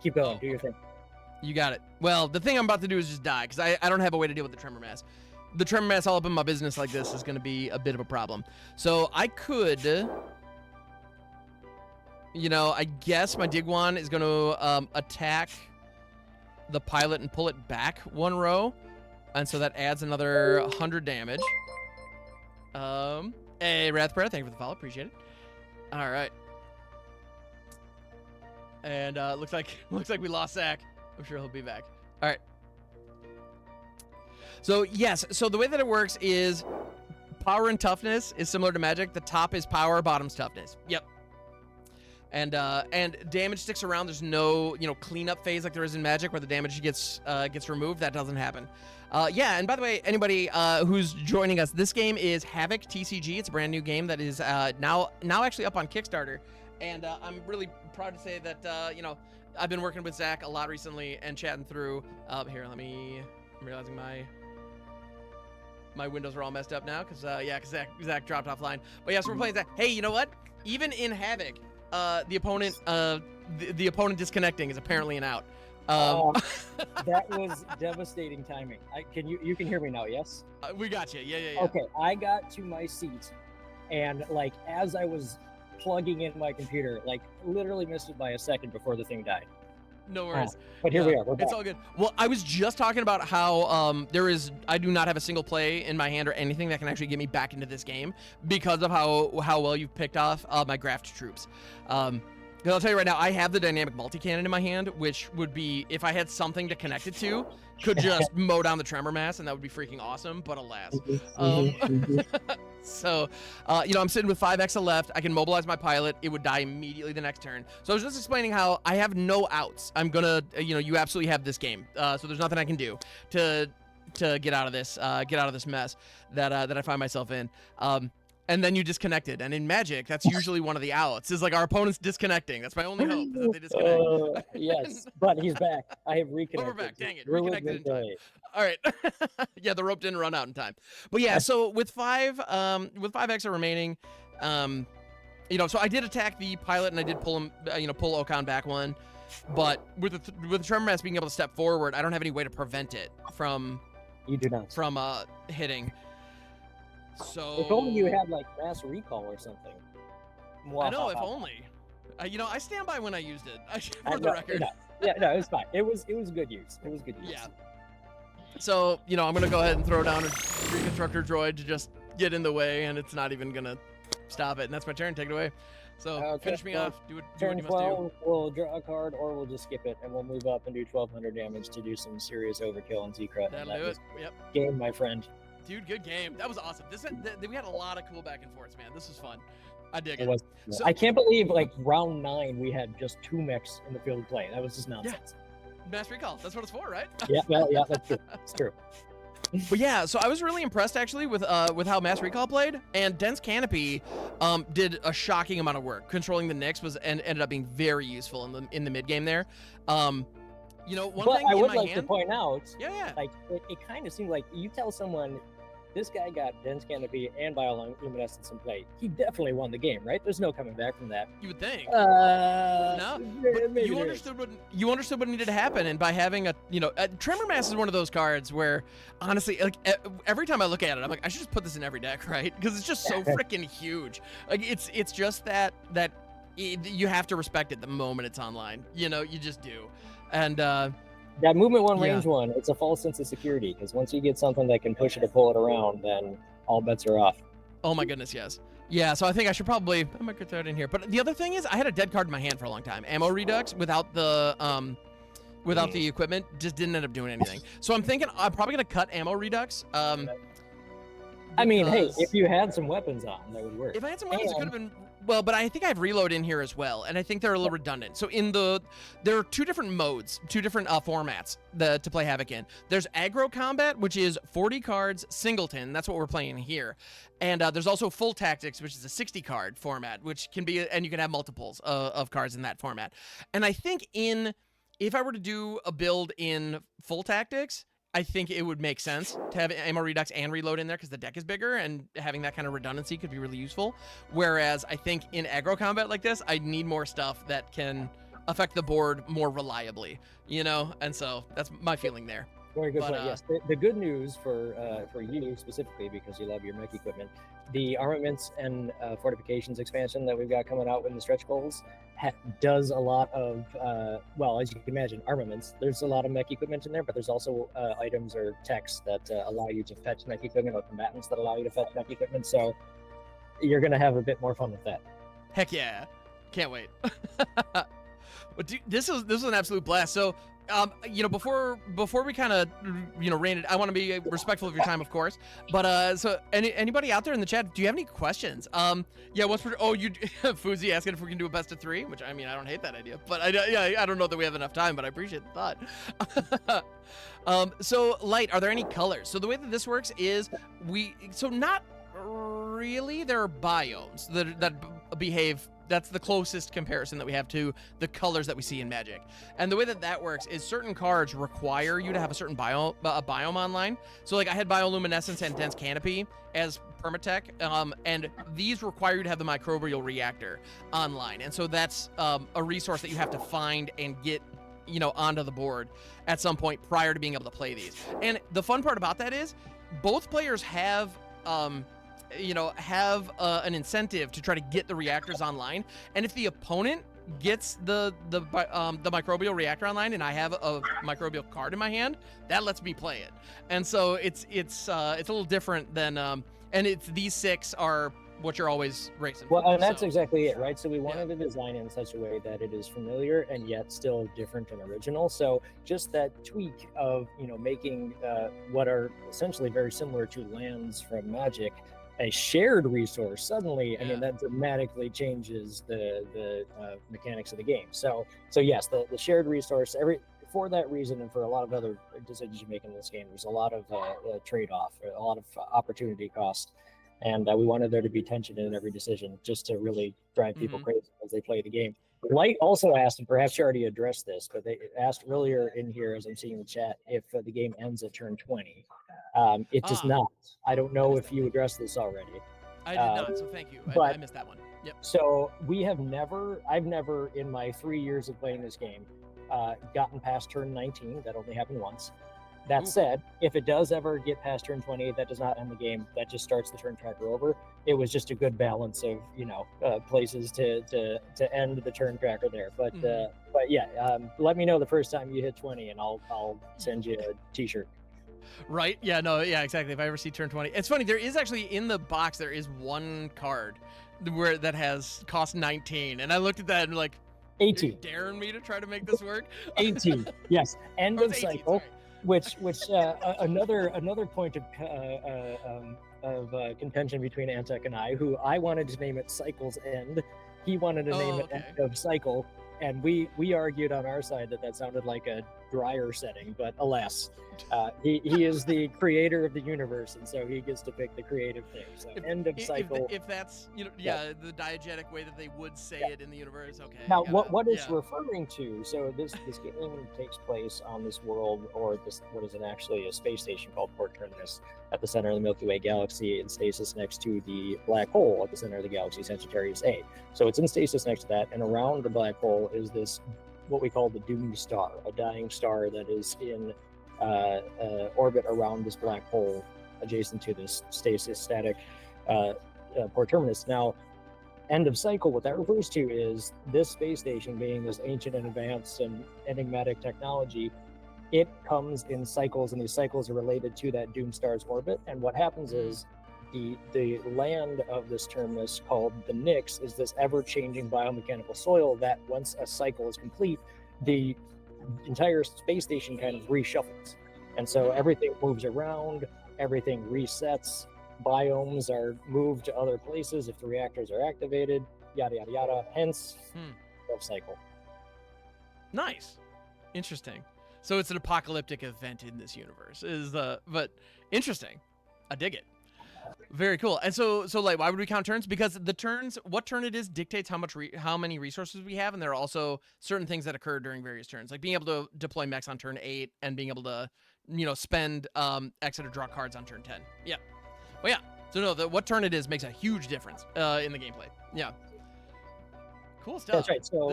Keep going. Do your thing. You got it. Well, the thing I'm about to do is just die, because I don't have a way to deal with the tremor mass. The tremor mass all up in my business like this is going to be a bit of a problem. So I could, you know, I guess my Digwan is going to attack the pilot and pull it back 1 row. And so that adds another 100 damage. Hey, Wrathbreath, thank you for the follow. Appreciate it. All right. And looks like we lost Zack. I'm sure he'll be back. All right. So yes, so the way that it works is power and toughness is similar to Magic. The top is power, bottom's toughness. Yep. And damage sticks around. There's no, you know, cleanup phase like there is in Magic where the damage gets removed. That doesn't happen. Yeah, and by the way, anybody who's joining us, this game is Havoc TCG. It's a brand new game that is now actually up on Kickstarter. And I'm really proud to say that, you know, I've been working with Zack a lot recently and chatting through. Here, I'm realizing my windows are all messed up now because Zack dropped offline. But yeah, so we're playing Zack. Hey, you know what? Even in Havoc, the opponent disconnecting is apparently an out. That was devastating timing. You can hear me now, yes? We got you. Yeah. Okay, I got to my seat, and like as I was plugging in my computer, like literally missed it by a second before the thing died. No worries. But here we are. It's all good. Well, I was just talking about how I do not have a single play in my hand or anything that can actually get me back into this game because of how well you've picked off my Graft troops. Because I'll tell you right now, I have the dynamic multi-cannon in my hand, which would be, if I had something to connect it to, could just mow down the tremor mass, and that would be freaking awesome, but alas. So, you know, I'm sitting with 5 Exa left. I can mobilize my pilot. It would die immediately the next turn. So I was just explaining how I have no outs. I'm gonna, you know, you absolutely have this game. So there's nothing I can do to get out of this mess that I find myself in. And then you disconnected. And in Magic, that's usually one of the outs. Is like our opponent's disconnecting. That's my only hope, is that they disconnect. Yes, but he's back. I have reconnected. Oh, we're back. Dang it. Reconnected in time. All right. Yeah, the rope didn't run out in time. But yeah, so with 5 Exa remaining, you know, so I did attack the pilot and I did pull him, you know, pull Okan back 1. But with the tremor mass being able to step forward, I don't have any way to prevent it from. You do not. From hitting. So if only you had like mass recall or something. I know, if only. You know, I stand by when I used it. For the record. No, it was fine. It was good use. It was good use. Yeah. So, you know, I'm gonna go ahead and throw down a reconstructor droid to just get in the way, and it's not even gonna stop it. And that's my turn. Take it away. So finish me off. Do what you must do. Turn 12, we'll draw a card, or we'll just skip it, and we'll move up and do 1,200 damage to do some serious overkill on Zekra. That'll do it. Yep. Game, my friend. Dude, good game. That was awesome. We had a lot of cool back and forths, man. This was fun. I dig it. So, I can't believe, like, round 9, we had just 2 mechs in the field of play. That was just nonsense. Yeah. Mass recall. That's what it's for, right? Yeah, that's true. It's true. But yeah, so I was really impressed actually with how Mass Recall played, and Dense Canopy did a shocking amount of work. Controlling the Nyx ended up being very useful in the mid game there. You know, one thing I would like to point out, yeah. Like it kind of seemed like you tell someone this guy got Dense Canopy and Bioluminescence in play. He definitely won the game, right? There's no coming back from that. You would think. No. You understood what needed to happen, and by having Tremor Mass is one of those cards where, honestly, like every time I look at it, I'm like, I should just put this in every deck, right? Because it's just so freaking huge. Like it's just that you have to respect it the moment it's online. You know, you just do. And that movement 1, range 1, it's a false sense of security, because once you get something that can push it or pull it around, then all bets are off. Oh my goodness, yes. Yeah, so I think I might get that in here. But the other thing is, I had a dead card in my hand for a long time. Ammo Redux without the equipment just didn't end up doing anything. So I'm thinking I'm probably gonna cut Ammo Redux. I mean, hey, if you had some weapons on, that would work. If I had some weapons, it could have been. Well, but I think I have reload in here as well, and I think they're a little redundant. So there are 2 different modes, 2 different formats to play Havoc in. There's aggro combat, which is 40 cards, singleton. That's what we're playing here. And there's also full tactics, which is a 60 card format, which can be, and you can have multiples of cards in that format. And I think if I were to do a build in full tactics, I think it would make sense to have ammo redux and reload in there because the deck is bigger, and having that kind of redundancy could be really useful. Whereas I think in aggro combat like this, I need more stuff that can affect the board more reliably, you know? And so that's my feeling there. Very good point. Yes, the good news for you specifically, because you love your mech equipment, the armaments and fortifications expansion that we've got coming out with the stretch goals does a lot of well, as you can imagine, armaments. There's a lot of mech equipment in there, but there's also items or techs that allow you to fetch mech equipment, or combatants that allow you to fetch mech equipment. So you're gonna have a bit more fun with that. Heck yeah, can't wait. But dude, this was an absolute blast. So, you know, before we kind of, you know, rein it, I want to be respectful of your time, of course. But so anybody out there in the chat, do you have any questions? Yeah, you Fuzi asking if we can do a best of 3, which I mean, I don't hate that idea, but I don't know that we have enough time, but I appreciate the thought. So Light, are there any colors? So the way that this works is not really, there are biomes that behave. That's the closest comparison that we have to the colors that we see in Magic. And the way that works is certain cards require you to have a certain biome online. So like I had Bioluminescence and Dense Canopy as permatech, and these require you to have the Microbial Reactor online. And so that's a resource that you have to find and get, you know, onto the board at some point prior to being able to play these. And the fun part about that is both players have an incentive to try to get the reactors online. And if the opponent gets the microbial reactor online and I have a microbial card in my hand, that lets me play it. And so it's a little different than and it's these 6 are what you're always racing for. Well, and that's exactly it, right? So we wanted to design it in such a way that it is familiar and yet still different and original. So just that tweak of, you know, making what are essentially very similar to lands from Magic a shared resource, suddenly, I mean, that dramatically changes the mechanics of the game. So yes, the shared resource, for that reason, and for a lot of other decisions you make in this game, there's a lot of trade-off, a lot of opportunity cost, and we wanted there to be tension in every decision, just to really drive people crazy as they play the game. Light also asked, and perhaps you already addressed this, but they asked earlier in here, as I'm seeing in the chat, if the game ends at turn 20. It does not. I don't know if you addressed this already. I did not, so thank you. I missed that one. Yep. So I've never in my 3 years of playing this game gotten past turn 19. That only happened once. That said, if it does ever get past turn 20, that does not end the game. That just starts the turn tracker over. It was just a good balance of, you know, places to end the turn tracker there. But yeah, let me know the first time you hit 20, and I'll send you a T-shirt. Right? Yeah. No. Yeah. Exactly. If I ever see turn 20, it's funny. There is actually in the box there is one card that has cost 19, and I looked at that and like 18. You're daring me to try to make this work? 18. Yes. End of 18, cycle. sorry. Which another point of contention between Antek and I, who I wanted to name it Cycle's End, he wanted to name it End of Cycle, and we argued on our side that sounded like a dryer setting, but alas, he is the creator of the universe, and so he gets to pick the creative thing. So End of Cycle. If that's, you know, the diegetic way that they would say it in the universe. Okay. Now, what it's referring to? So this game takes place on this world, or this what is actually a space station called Port Terminus, at the center of the Milky Way galaxy, in stasis next to the black hole at the center of the galaxy, Sagittarius A. So it's in stasis next to that, and around the black hole is this what we call the doomed star, a dying star that is in orbit around this black hole adjacent to this stasis static Port Terminus. Now, End of Cycle, what that refers to is this space station being this ancient and advanced and enigmatic technology. It comes in cycles, and these cycles are related to that doomed star's orbit. And what happens is the land of this terminus, called the Nyx, is this ever-changing biomechanical soil that, once a cycle is complete, the entire space station kind of reshuffles. And so everything moves around, everything resets, biomes are moved to other places if the reactors are activated, yada, yada, yada. Hence, cycle. Nice. Interesting. So it's an apocalyptic event in this universe. But interesting. I dig it. Very cool. And so like, why would we count turns? Because the turns, what turn it is dictates how many resources we have, and there are also certain things that occur during various turns, like being able to deploy mechs on turn 8 and being able to, spend X to draw cards on turn 10. Yeah. Well, yeah. So no, what turn it is makes a huge difference in the gameplay. Yeah. Cool stuff. That's right. So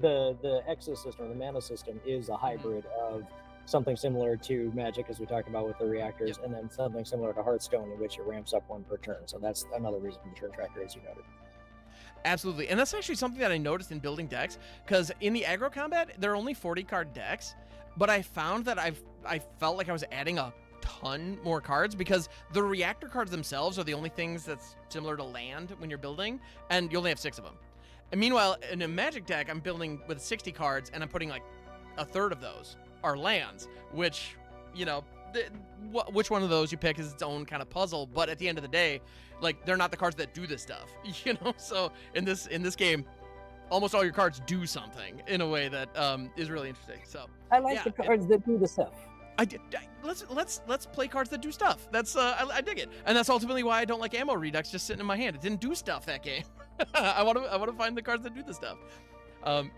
the Exo system, or the mana system, is a hybrid of something similar to Magic, as we talked about with the reactors, and then something similar to Hearthstone, in which it ramps up one per turn. So that's another reason for the turn tracker, as you noted. Absolutely. And that's actually something that I noticed in building decks, because in the aggro combat, there are only 40 card decks, but I found that I felt like I was adding a ton more cards, because the reactor cards themselves are the only things that's similar to land when you're building, and you only have 6 of them. And meanwhile, in a Magic deck, I'm building with 60 cards, and I'm putting like a third of those are lands, which, which one of those you pick is its own kind of puzzle. But at the end of the day, like, they're not the cards that do this stuff, So in this game, almost all your cards do something in a way that is really interesting. So I like the cards that do the stuff. Let's play cards that do stuff. That's I dig it, and that's ultimately why I don't like Ammo Redux just sitting in my hand. It didn't do stuff that game. I want to find the cards that do the stuff.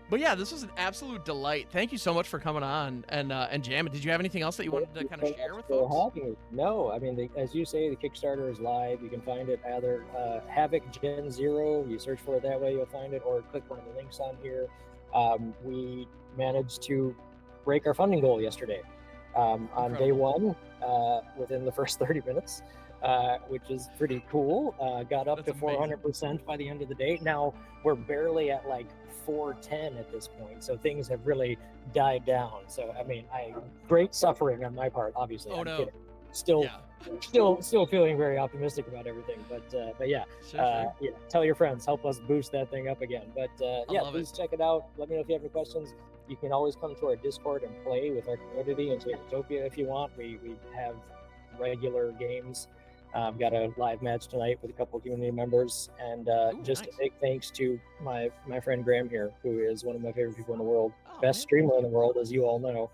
But yeah, this was an absolute delight. Thank you so much for coming on and jamming. Did you have anything else that you wanted to kind of share with folks? No, I mean, as you say, the Kickstarter is live. You can find it either Havoc Gen 0. You search for it that way, you'll find it, or click one of the links on here. We managed to break our funding goal yesterday. On day one, within the first 30 minutes, which is pretty cool. Got up to 400% by the end of the day. Now we're barely at like 410 at this point, so things have really died down. So I mean, great suffering on my part, obviously. I'm kidding. Still feeling very optimistic about everything, but yeah, sure. Tell your friends, help us boost that thing up again. But please check it out. Let me know if you have any questions. You can always come to our Discord and play with our community and Utopia if you want. We have regular games. I've got a live match tonight with a couple of community members, and a big thanks to my friend Graham here, who is one of my favorite people in the world, best streamer in the world, as you all know.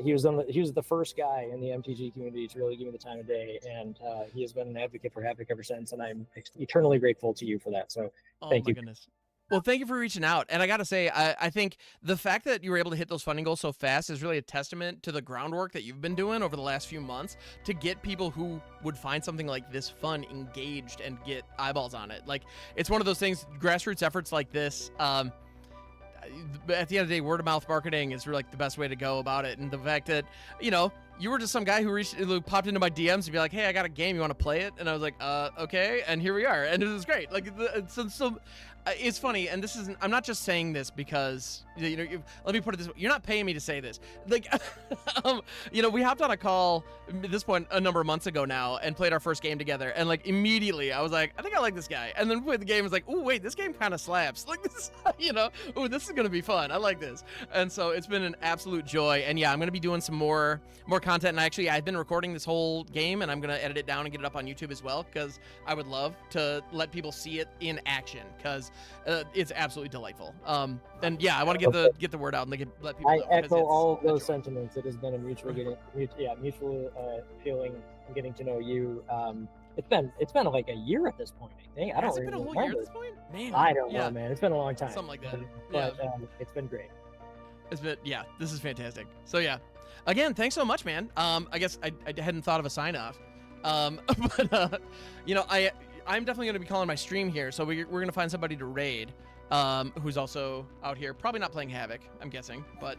He was the first guy in the MTG community to really give me the time of day, and he has been an advocate for Havoc ever since, and I'm eternally grateful to you for that. So thank you. Goodness. Well, thank you for reaching out. And I got to say, I think the fact that you were able to hit those funding goals so fast is really a testament to the groundwork that you've been doing over the last few months to get people who would find something like this fun engaged and get eyeballs on it. Like, it's one of those things, grassroots efforts like this, at the end of the day, word of mouth marketing is really like the best way to go about it. And the fact that, you were just some guy who popped into my DMs and be like, hey, I got a game, you want to play it? And I was like, okay. And here we are. And it was great. Like, so it's funny. And I'm not just saying this because, let me put it this way. You're not paying me to say this. Like, we hopped on a call at this point a number of months ago now and played our first game together. And like, immediately I was like, I think I like this guy. And then played the game, I was like, oh, wait, this game kind of slaps. Like, this, this is going to be fun. I like this. And so it's been an absolute joy. And yeah, I'm going to be doing some more content. And I've been recording this whole game, and I'm going to edit it down and get it up on YouTube as well, because I would love to let people see it in action, because it's absolutely delightful. And yeah, I want to get the word out and let people know. I echo all of those sentiments. It has been a mutual feeling getting to know you. It's been like a year at this point, I think. I don't remember. Has it been a whole year at this point? Man, I don't know, man. It's been a long time. Something like that. But it's been great. This is fantastic. So yeah. Again, thanks so much, man. I guess I hadn't thought of a sign off. But I'm definitely going to be calling my stream here. So we're going to find somebody to raid, who's also out here, probably not playing Havoc, I'm guessing, but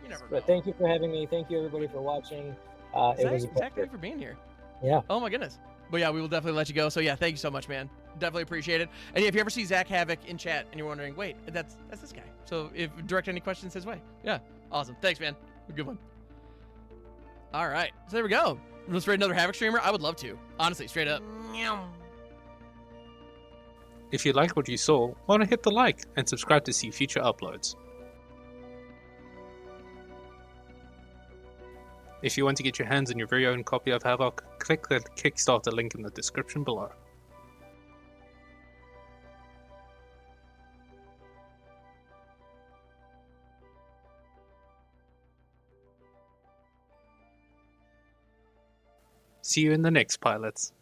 you never know. But thank you for having me. Thank you, everybody, for watching. Zach, thank you for being here. Yeah. Oh my goodness. But yeah, we will definitely let you go. So yeah, thank you so much, man. Definitely appreciate it. And if you ever see Zack Havoc in chat and you're wondering, wait, that's this guy. So direct any questions his way. Yeah. Awesome. Thanks, man. Good one. All right, so there we go. Let's raid another Havoc streamer. I would love to, honestly, straight up. If you liked what you saw, why not hit the like and subscribe to see future uploads. If you want to get your hands on your very own copy of Havoc, click the Kickstarter link in the description below. See you in the next pilots.